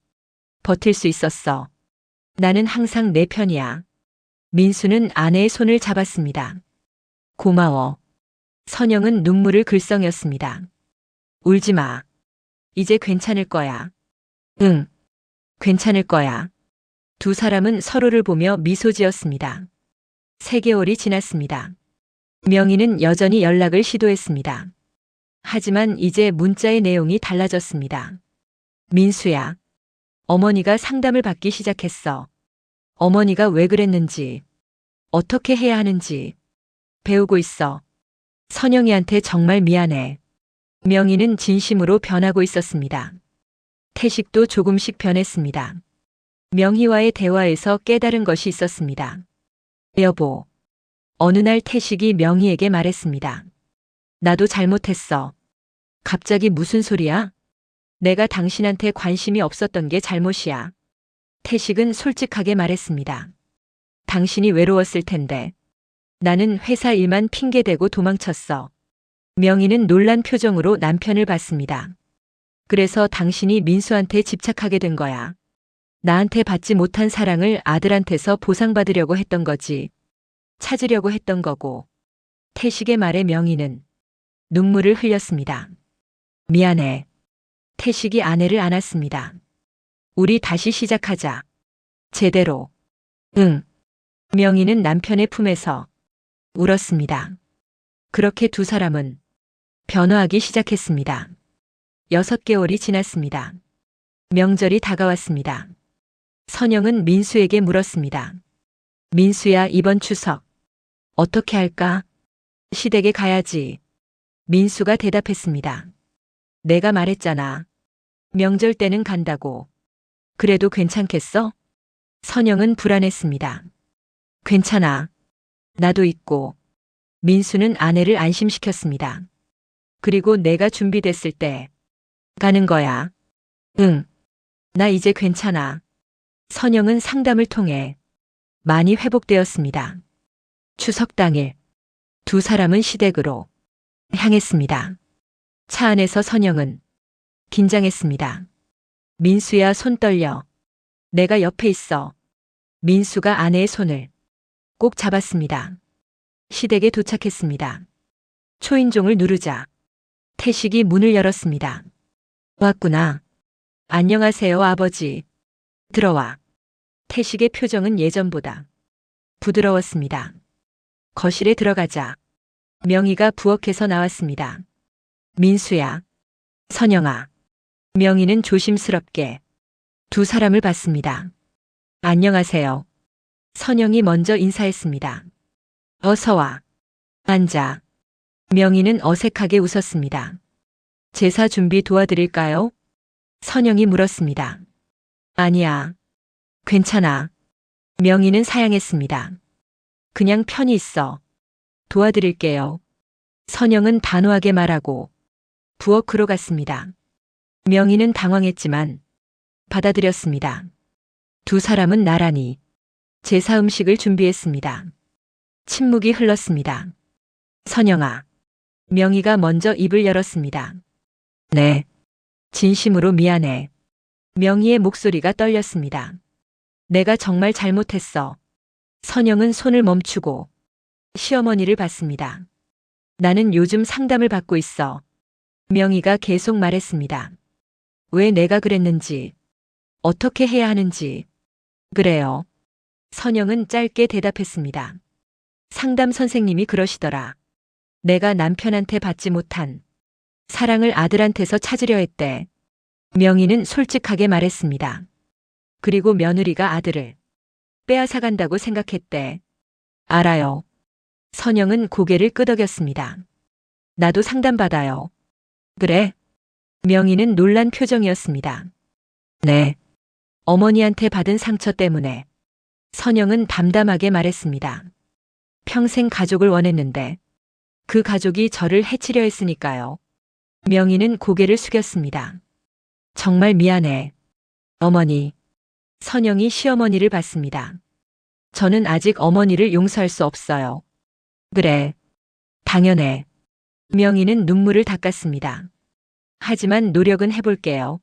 버틸 수 있었어. 나는 항상 내 편이야. 민수는 아내의 손을 잡았습니다. 고마워. 선영은 눈물을 글썽였습니다. 울지 마. 이제 괜찮을 거야. 응. 괜찮을 거야. 두 사람은 서로를 보며 미소 지었습니다. 3개월이 지났습니다. 명희는 여전히 연락을 시도했습니다. 하지만 이제 문자의 내용이 달라졌습니다. 민수야. 어머니가 상담을 받기 시작했어. 어머니가 왜 그랬는지, 어떻게 해야 하는지 배우고 있어. 선영이한테 정말 미안해. 명희는 진심으로 변하고 있었습니다. 태식도 조금씩 변했습니다. 명희와의 대화에서 깨달은 것이 있었습니다. 여보. 어느 날 태식이 명희에게 말했습니다. 나도 잘못했어. 갑자기 무슨 소리야? 내가 당신한테 관심이 없었던 게 잘못이야. 태식은 솔직하게 말했습니다. 당신이 외로웠을 텐데. 나는 회사 일만 핑계대고 도망쳤어. 명희는 놀란 표정으로 남편을 봤습니다. 그래서 당신이 민수한테 집착하게 된 거야. 나한테 받지 못한 사랑을 아들한테서 보상받으려고 했던 거지. 찾으려고 했던 거고. 태식의 말에 명희는 눈물을 흘렸습니다. 미안해. 태식이 아내를 안았습니다. 우리 다시 시작하자. 제대로. 응. 명희는 남편의 품에서 울었습니다. 그렇게 두 사람은 변화하기 시작했습니다. 6개월이 지났습니다. 명절이 다가왔습니다. 선영은 민수에게 물었습니다. 민수야, 이번 추석 어떻게 할까? 시댁에 가야지. 민수가 대답했습니다. 내가 말했잖아. 명절 때는 간다고. 그래도 괜찮겠어? 선영은 불안했습니다. 괜찮아. 나도 있고. 민수는 아내를 안심시켰습니다. 그리고 내가 준비됐을 때 가는 거야. 응. 나 이제 괜찮아. 선영은 상담을 통해 많이 회복되었습니다. 추석 당일 두 사람은 시댁으로 향했습니다. 차 안에서 선영은 긴장했습니다. 민수야, 손 떨려. 내가 옆에 있어. 민수가 아내의 손을 꼭 잡았습니다. 시댁에 도착했습니다. 초인종을 누르자 태식이 문을 열었습니다. 왔구나. 안녕하세요, 아버지. 들어와. 태식의 표정은 예전보다 부드러웠습니다. 거실에 들어가자 명희가 부엌에서 나왔습니다. 민수야. 선영아. 명희는 조심스럽게 두 사람을 봤습니다. 안녕하세요. 선영이 먼저 인사했습니다. 어서 와. 앉아. 명희는 어색하게 웃었습니다. 제사 준비 도와드릴까요? 선영이 물었습니다. 아니야. 괜찮아. 명희는 사양했습니다. 그냥 편히 있어. 도와드릴게요. 선영은 단호하게 말하고 부엌으로 갔습니다. 명희는 당황했지만 받아들였습니다. 두 사람은 나란히 제사 음식을 준비했습니다. 침묵이 흘렀습니다. 선영아. 명희가 먼저 입을 열었습니다. 네. 진심으로 미안해. 명희의 목소리가 떨렸습니다. 내가 정말 잘못했어. 선영은 손을 멈추고 시어머니를 봤습니다. 나는 요즘 상담을 받고 있어. 명희가 계속 말했습니다. 왜 내가 그랬는지, 어떻게 해야 하는지. 그래요. 선영은 짧게 대답했습니다. 상담 선생님이 그러시더라. 내가 남편한테 받지 못한 사랑을 아들한테서 찾으려 했대. 명희는 솔직하게 말했습니다. 그리고 며느리가 아들을 빼앗아간다고 생각했대. 알아요. 선영은 고개를 끄덕였습니다. 나도 상담받아요. 그래? 명희는 놀란 표정이었습니다. 네. 어머니한테 받은 상처 때문에. 선영은 담담하게 말했습니다. 평생 가족을 원했는데 그 가족이 저를 해치려 했으니까요. 명희는 고개를 숙였습니다. 정말 미안해. 어머니. 선영이 시어머니를 봤습니다. 저는 아직 어머니를 용서할 수 없어요. 그래. 당연해. 명희는 눈물을 닦았습니다. 하지만 노력은 해볼게요.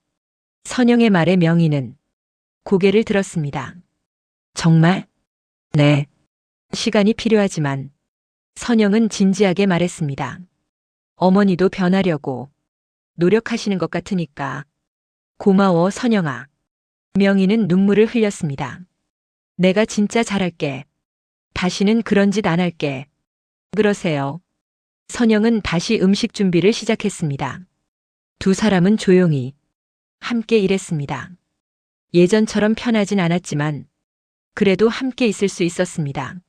선영의 말에 명희는 고개를 들었습니다. 정말? 네. 시간이 필요하지만 선영은 진지하게 말했습니다. 어머니도 변하려고 노력하시는 것 같으니까. 고마워, 선영아. 명희는 눈물을 흘렸습니다. 내가 진짜 잘할게. 다시는 그런 짓 안 할게. 그러세요. 선영은 다시 음식 준비를 시작했습니다. 두 사람은 조용히 함께 일했습니다. 예전처럼 편하진 않았지만 그래도 함께 있을 수 있었습니다.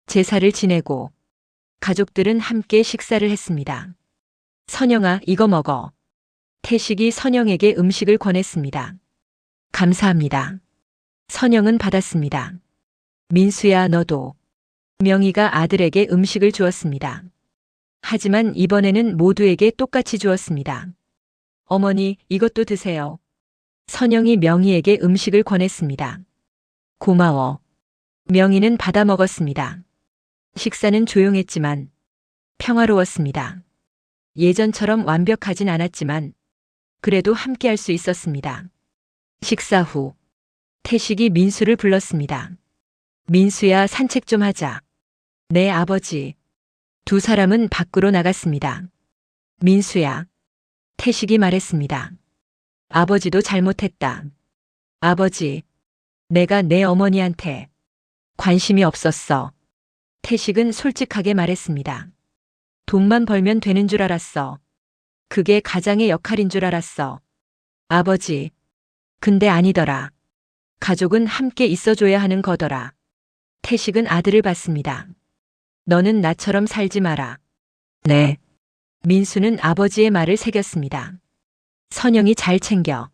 제사를 지내고 가족들은 함께 식사를 했습니다. 선영아, 이거 먹어. 태식이 선영에게 음식을 권했습니다. 감사합니다. 선영은 받았습니다. 민수야, 너도. 명희가 아들에게 음식을 주었습니다. 하지만 이번에는 모두에게 똑같이 주었습니다. 어머니, 이것도 드세요. 선영이 명희에게 음식을 권했습니다. 고마워. 명희는 받아 먹었습니다. 식사는 조용했지만 평화로웠습니다. 예전처럼 완벽하진 않았지만 그래도 함께 할 수 있었습니다. 식사 후 태식이 민수를 불렀습니다. 민수야, 산책 좀 하자. 네, 아버지. 두 사람은 밖으로 나갔습니다. 민수야. 태식이 말했습니다. 아버지도 잘못했다. 아버지. 내가 내 어머니한테 관심이 없었어. 태식은 솔직하게 말했습니다. 돈만 벌면 되는 줄 알았어. 그게 가장의 역할인 줄 알았어. 아버지. 근데 아니더라. 가족은 함께 있어줘야 하는 거더라. 태식은 아들을 봤습니다. 너는 나처럼 살지 마라. 네. 민수는 아버지의 말을 새겼습니다. 선영이 잘 챙겨.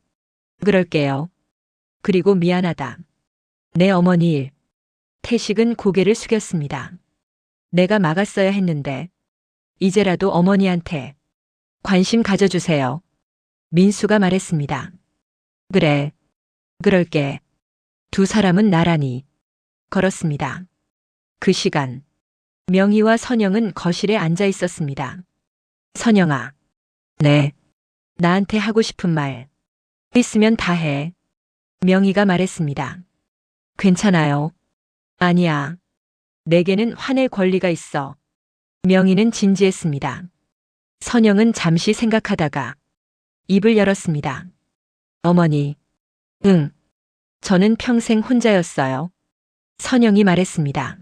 그럴게요. 그리고 미안하다. 내 어머니 일. 태식은 고개를 숙였습니다. 내가 막았어야 했는데 이제라도 어머니한테 관심 가져주세요. 민수가 말했습니다. 그래. 그럴게. 두 사람은 나란히 걸었습니다. 그 시간 명희와 선영은 거실에 앉아 있었습니다. 선영아. 네. 나한테 하고 싶은 말 있으면 다 해. 명희가 말했습니다. 괜찮아요. 아니야. 내게는 화낼 권리가 있어. 명희는 진지했습니다. 선영은 잠시 생각하다가 입을 열었습니다. 어머니. 응. 저는 평생 혼자였어요. 선영이 말했습니다.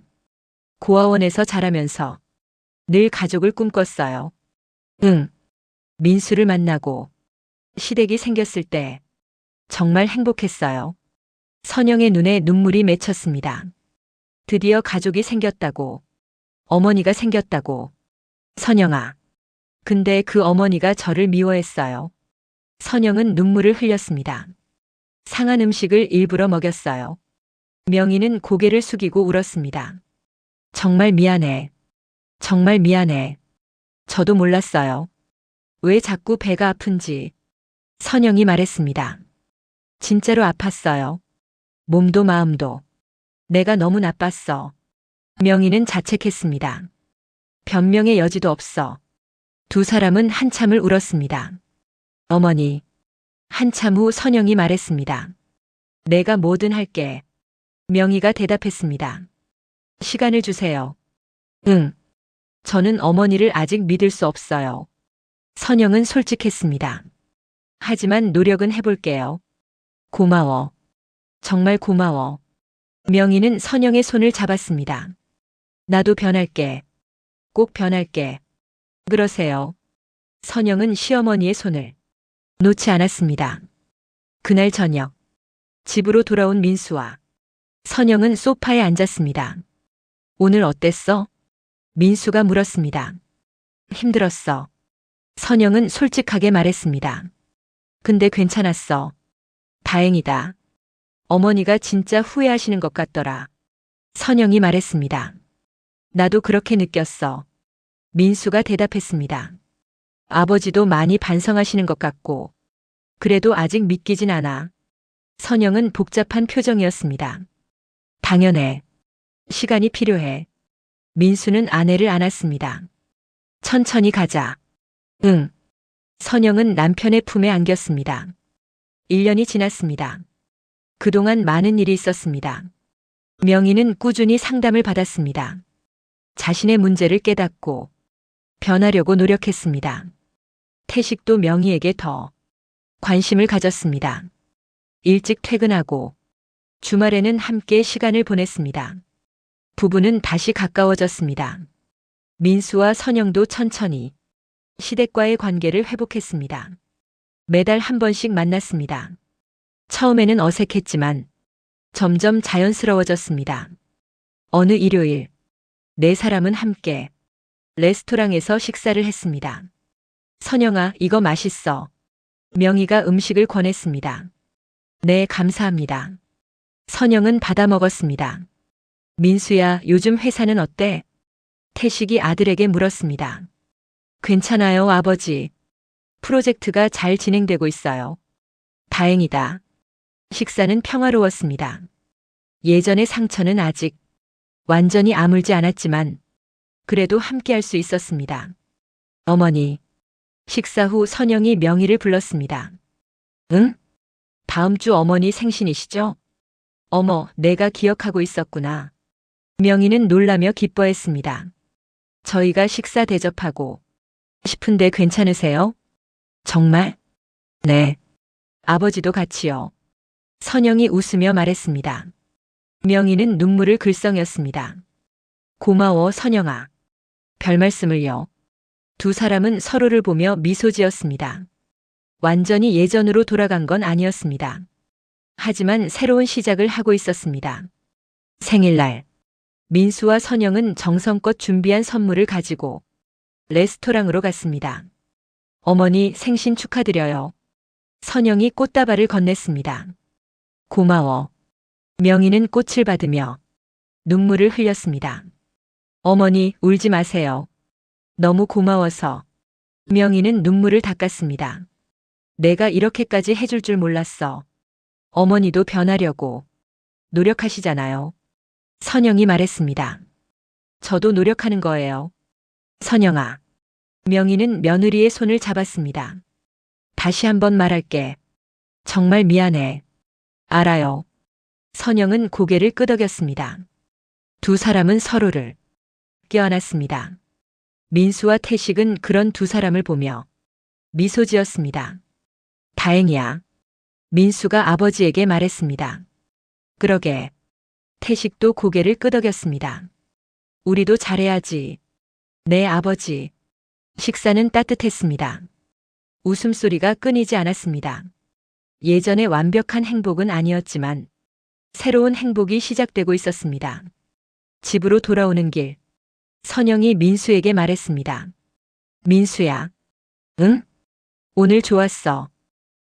고아원에서 자라면서 늘 가족을 꿈꿨어요. 응. 민수를 만나고 시댁이 생겼을 때 정말 행복했어요. 선영의 눈에 눈물이 맺혔습니다. 드디어 가족이 생겼다고, 어머니가 생겼다고. 선영아. 근데 그 어머니가 저를 미워했어요. 선영은 눈물을 흘렸습니다. 상한 음식을 일부러 먹였어요. 명희는 고개를 숙이고 울었습니다. 정말 미안해. 정말 미안해. 저도 몰랐어요. 왜 자꾸 배가 아픈지. 선영이 말했습니다. 진짜로 아팠어요. 몸도 마음도. 내가 너무 나빴어. 명희는 자책했습니다. 변명의 여지도 없어. 두 사람은 한참을 울었습니다. 어머니. 한참 후 선영이 말했습니다. 내가 뭐든 할게. 명희가 대답했습니다. 시간을 주세요. 응. 저는 어머니를 아직 믿을 수 없어요. 선영은 솔직했습니다. 하지만 노력은 해볼게요. 고마워. 정말 고마워. 명희는 선영의 손을 잡았습니다. 나도 변할게. 꼭 변할게. 그러세요. 선영은 시어머니의 손을 놓지 않았습니다. 그날 저녁, 집으로 돌아온 민수와 선영은 소파에 앉았습니다. 오늘 어땠어? 민수가 물었습니다. 힘들었어. 선영은 솔직하게 말했습니다. 근데 괜찮았어. 다행이다. 어머니가 진짜 후회하시는 것 같더라. 선영이 말했습니다. 나도 그렇게 느꼈어. 민수가 대답했습니다. 아버지도 많이 반성하시는 것 같고, 그래도 아직 믿기진 않아. 선영은 복잡한 표정이었습니다. 당연해. 시간이 필요해. 민수는 아내를 안았습니다. 천천히 가자. 응. 선영은 남편의 품에 안겼습니다. 1년이 지났습니다. 그동안 많은 일이 있었습니다. 명희는 꾸준히 상담을 받았습니다. 자신의 문제를 깨닫고 변하려고 노력했습니다. 태식도 명희에게 더 관심을 가졌습니다. 일찍 퇴근하고 주말에는 함께 시간을 보냈습니다. 부부는 다시 가까워졌습니다. 민수와 선영도 천천히 시댁과의 관계를 회복했습니다. 매달 한 번씩 만났습니다. 처음에는 어색했지만 점점 자연스러워졌습니다. 어느 일요일, 네 사람은 함께 레스토랑에서 식사를 했습니다. 선영아, 이거 맛있어. 명희가 음식을 권했습니다. 네, 감사합니다. 선영은 받아 먹었습니다. 민수야, 요즘 회사는 어때? 태식이 아들에게 물었습니다. 괜찮아요, 아버지. 프로젝트가 잘 진행되고 있어요. 다행이다. 식사는 평화로웠습니다. 예전의 상처는 아직 완전히 아물지 않았지만 그래도 함께할 수 있었습니다. 어머니. 식사 후 선영이 명희를 불렀습니다. 응? 다음 주 어머니 생신이시죠? 어머, 내가 기억하고 있었구나. 명희는 놀라며 기뻐했습니다. 저희가 식사 대접하고 싶은데 괜찮으세요? 정말? 네. 아버지도 같이요. 선영이 웃으며 말했습니다. 명희는 눈물을 글썽였습니다. 고마워, 선영아. 별 말씀을요. 두 사람은 서로를 보며 미소 지었습니다. 완전히 예전으로 돌아간 건 아니었습니다. 하지만 새로운 시작을 하고 있었습니다. 생일날, 민수와 선영은 정성껏 준비한 선물을 가지고 레스토랑으로 갔습니다. 어머니 생신 축하드려요. 선영이 꽃다발을 건넸습니다. 고마워. 명희는 꽃을 받으며 눈물을 흘렸습니다. 어머니, 울지 마세요. 너무 고마워서. 명희는 눈물을 닦았습니다. 내가 이렇게까지 해줄 줄 몰랐어. 어머니도 변하려고 노력하시잖아요. 선영이 말했습니다. 저도 노력하는 거예요. 선영아. 명희는 며느리의 손을 잡았습니다. 다시 한번 말할게. 정말 미안해. 알아요. 선영은 고개를 끄덕였습니다. 두 사람은 서로를 껴안았습니다. 민수와 태식은 그런 두 사람을 보며 미소 지었습니다. 다행이야. 민수가 아버지에게 말했습니다. 그러게. 태식도 고개를 끄덕였습니다. 우리도 잘해야지. 네, 아버지. 식사는 따뜻했습니다. 웃음소리가 끊이지 않았습니다. 예전의 완벽한 행복은 아니었지만 새로운 행복이 시작되고 있었습니다. 집으로 돌아오는 길, 선영이 민수에게 말했습니다. 민수야. 응? 오늘 좋았어.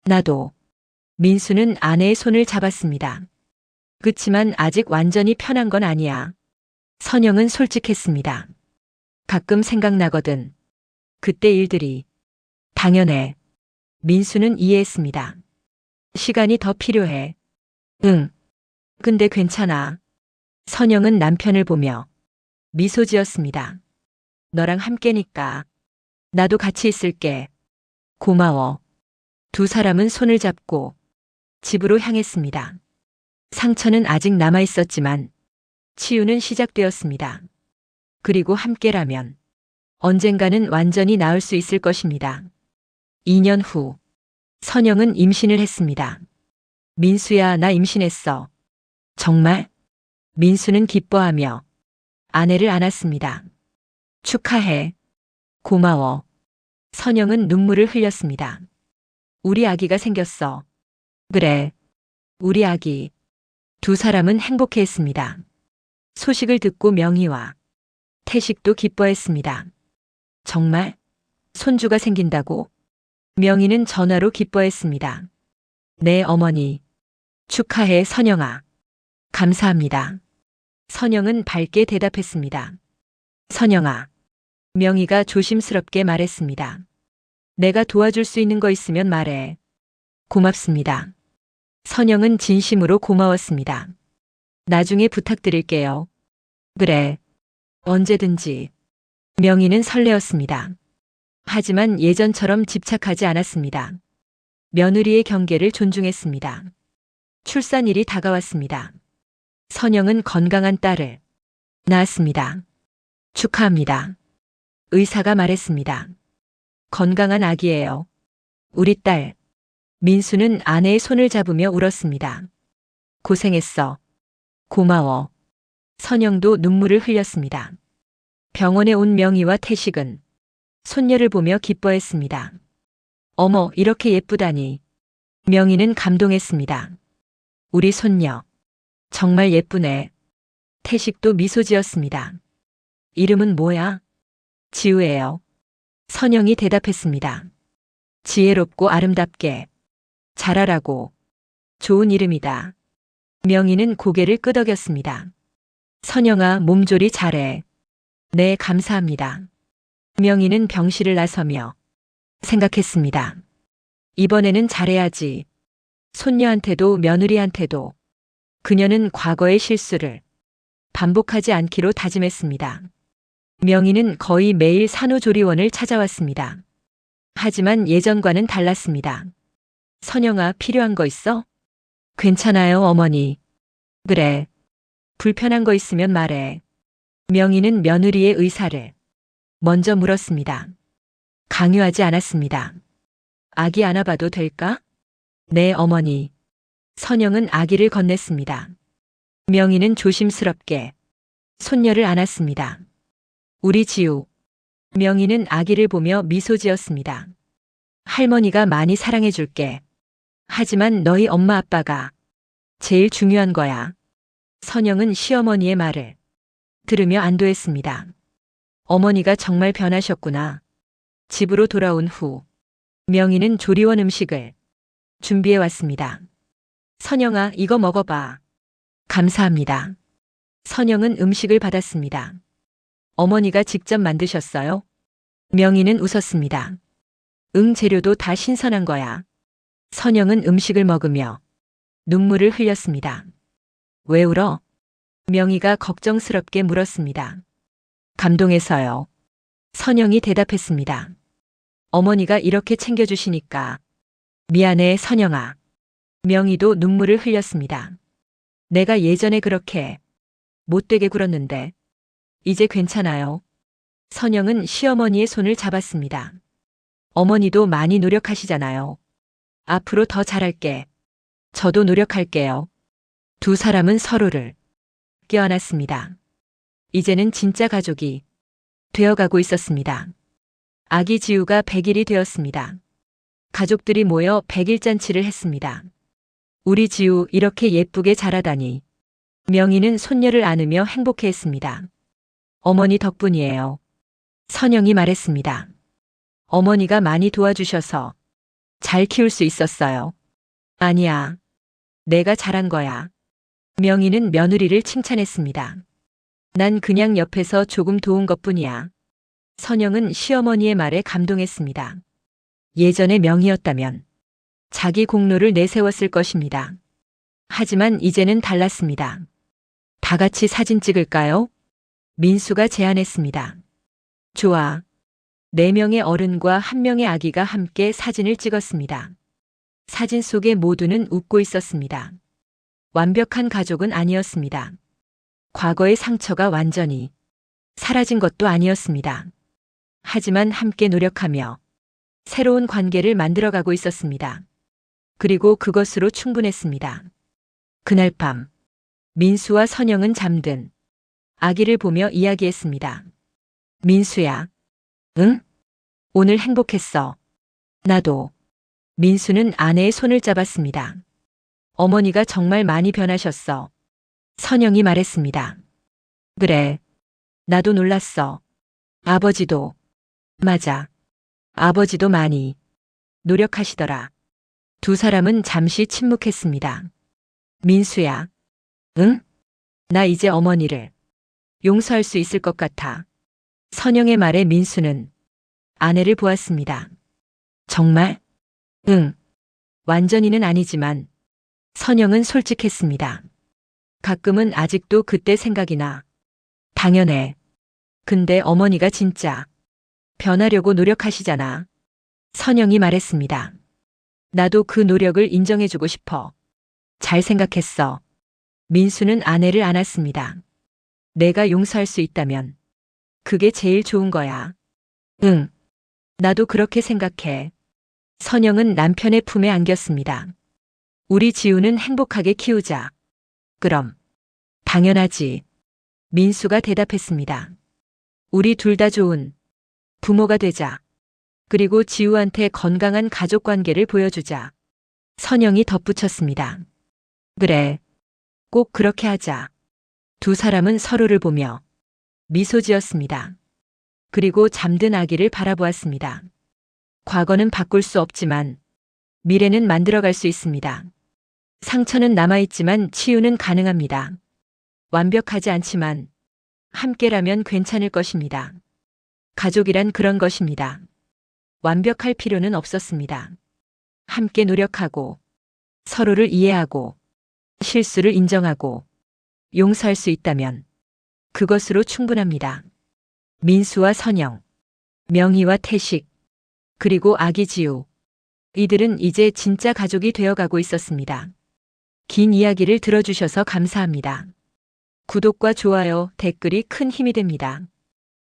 나도. 민수는 아내의 손을 잡았습니다. 그치만 아직 완전히 편한 건 아니야. 선영은 솔직했습니다. 가끔 생각나거든. 그때 일들이. 당연해. 민수는 이해했습니다. 시간이 더 필요해. 응. 근데 괜찮아. 선영은 남편을 보며 미소 지었습니다. 너랑 함께니까. 나도 같이 있을게. 고마워. 두 사람은 손을 잡고 집으로 향했습니다. 상처는 아직 남아 있었지만 치유는 시작되었습니다. 그리고 함께라면 언젠가는 완전히 나을 수 있을 것입니다. 2년 후, 선영은 임신을 했습니다. 민수야, 나 임신했어. 정말? 민수는 기뻐하며 아내를 안았습니다. 축하해. 고마워. 선영은 눈물을 흘렸습니다. 우리 아기가 생겼어. 그래. 우리 아기. 두 사람은 행복해했습니다. 소식을 듣고 명희와 태식도 기뻐했습니다. 정말? 손주가 생긴다고? 명희는 전화로 기뻐했습니다. 네, 어머니. 축하해, 선영아. 감사합니다. 선영은 밝게 대답했습니다. 선영아. 명희가 조심스럽게 말했습니다. 내가 도와줄 수 있는 거 있으면 말해. 고맙습니다. 선영은 진심으로 고마웠습니다. 나중에 부탁드릴게요. 그래. 언제든지. 명희는 설레었습니다. 하지만 예전처럼 집착하지 않았습니다. 며느리의 경계를 존중했습니다. 출산일이 다가왔습니다. 선영은 건강한 딸을 낳았습니다. 축하합니다. 의사가 말했습니다. 건강한 아기예요. 우리 딸. 민수는 아내의 손을 잡으며 울었습니다. 고생했어. 고마워. 선영도 눈물을 흘렸습니다. 병원에 온 명희와 태식은 손녀를 보며 기뻐했습니다. 어머, 이렇게 예쁘다니. 명희는 감동했습니다. 우리 손녀. 정말 예쁘네. 태식도 미소 지었습니다. 이름은 뭐야? 지우예요. 선영이 대답했습니다. 지혜롭고 아름답게. 잘하라고. 좋은 이름이다. 명희는 고개를 끄덕였습니다. 선영아, 몸조리 잘해. 네, 감사합니다. 명희는 병실을 나서며 생각했습니다. 이번에는 잘해야지. 손녀한테도 며느리한테도. 그녀는 과거의 실수를 반복하지 않기로 다짐했습니다. 명희는 거의 매일 산후조리원을 찾아왔습니다. 하지만 예전과는 달랐습니다. 선영아, 필요한 거 있어? 괜찮아요, 어머니. 그래. 불편한 거 있으면 말해. 명희는 며느리의 의사를 먼저 물었습니다. 강요하지 않았습니다. 아기 안아봐도 될까? 네, 어머니. 선영은 아기를 건넸습니다. 명희는 조심스럽게 손녀를 안았습니다. 우리 지우. 명희는 아기를 보며 미소 지었습니다. 할머니가 많이 사랑해줄게. 하지만 너희 엄마 아빠가 제일 중요한 거야. 선영은 시어머니의 말을 들으며 안도했습니다. 어머니가 정말 변하셨구나. 집으로 돌아온 후 명희는 조리원 음식을 준비해 왔습니다. 선영아, 이거 먹어봐. 감사합니다. 선영은 음식을 받았습니다. 어머니가 직접 만드셨어요? 명희는 웃었습니다. 응, 재료도 다 신선한 거야. 선영은 음식을 먹으며 눈물을 흘렸습니다. 왜 울어? 명희가 걱정스럽게 물었습니다. 감동해서요. 선영이 대답했습니다. 어머니가 이렇게 챙겨주시니까. 미안해, 선영아. 명희도 눈물을 흘렸습니다. 내가 예전에 그렇게 못되게 굴었는데 이제 괜찮아요. 선영은 시어머니의 손을 잡았습니다. 어머니도 많이 노력하시잖아요. 앞으로 더 잘할게. 저도 노력할게요. 두 사람은 서로를 껴안았습니다. 이제는 진짜 가족이 되어가고 있었습니다. 아기 지우가 100일이 되었습니다. 가족들이 모여 100일 잔치를 했습니다. 우리 지우 이렇게 예쁘게 자라다니. 명희는 손녀를 안으며 행복해했습니다. 어머니 덕분이에요. 선영이 말했습니다. 어머니가 많이 도와주셔서 잘 키울 수 있었어요. 아니야. 내가 잘한 거야. 명희는 며느리를 칭찬했습니다. 난 그냥 옆에서 조금 도운 것뿐이야. 선영은 시어머니의 말에 감동했습니다. 예전의 명희였다면 자기 공로를 내세웠을 것입니다. 하지만 이제는 달랐습니다. 다 같이 사진 찍을까요? 민수가 제안했습니다. 좋아. 4명의 어른과 1명의 아기가 함께 사진을 찍었습니다. 사진 속에 모두는 웃고 있었습니다. 완벽한 가족은 아니었습니다. 과거의 상처가 완전히 사라진 것도 아니었습니다. 하지만 함께 노력하며 새로운 관계를 만들어가고 있었습니다. 그리고 그것으로 충분했습니다. 그날 밤, 민수와 선영은 잠든 아기를 보며 이야기했습니다. 민수야, 응? 오늘 행복했어. 나도. 민수는 아내의 손을 잡았습니다. 어머니가 정말 많이 변하셨어. 선영이 말했습니다. 그래. 나도 놀랐어. 아버지도. 맞아. 아버지도 많이 노력하시더라. 두 사람은 잠시 침묵했습니다. 민수야. 응? 나 이제 어머니를 용서할 수 있을 것 같아. 선영의 말에 민수는 아내를 보았습니다. 정말? 응. 완전히는 아니지만 선영은 솔직했습니다. 가끔은 아직도 그때 생각이 나. 당연해. 근데 어머니가 진짜 변하려고 노력하시잖아. 선영이 말했습니다. 나도 그 노력을 인정해주고 싶어. 잘 생각했어. 민수는 아내를 안았습니다. 내가 용서할 수 있다면 그게 제일 좋은 거야. 응. 나도 그렇게 생각해. 선영은 남편의 품에 안겼습니다. 우리 지우는 행복하게 키우자. 그럼. 당연하지. 민수가 대답했습니다. 우리 둘 다 좋은 부모가 되자. 그리고 지우한테 건강한 가족 관계를 보여주자. 선영이 덧붙였습니다. 그래. 꼭 그렇게 하자. 두 사람은 서로를 보며 미소 지었습니다. 그리고 잠든 아기를 바라보았습니다. 과거는 바꿀 수 없지만 미래는 만들어갈 수 있습니다. 상처는 남아있지만 치유는 가능합니다. 완벽하지 않지만 함께라면 괜찮을 것입니다. 가족이란 그런 것입니다. 완벽할 필요는 없었습니다. 함께 노력하고 서로를 이해하고 실수를 인정하고 용서할 수 있다면 그것으로 충분합니다. 민수와 선영, 명희와 태식, 그리고 아기 지우. 이들은 이제 진짜 가족이 되어가고 있었습니다. 긴 이야기를 들어주셔서 감사합니다. 구독과 좋아요, 댓글이 큰 힘이 됩니다.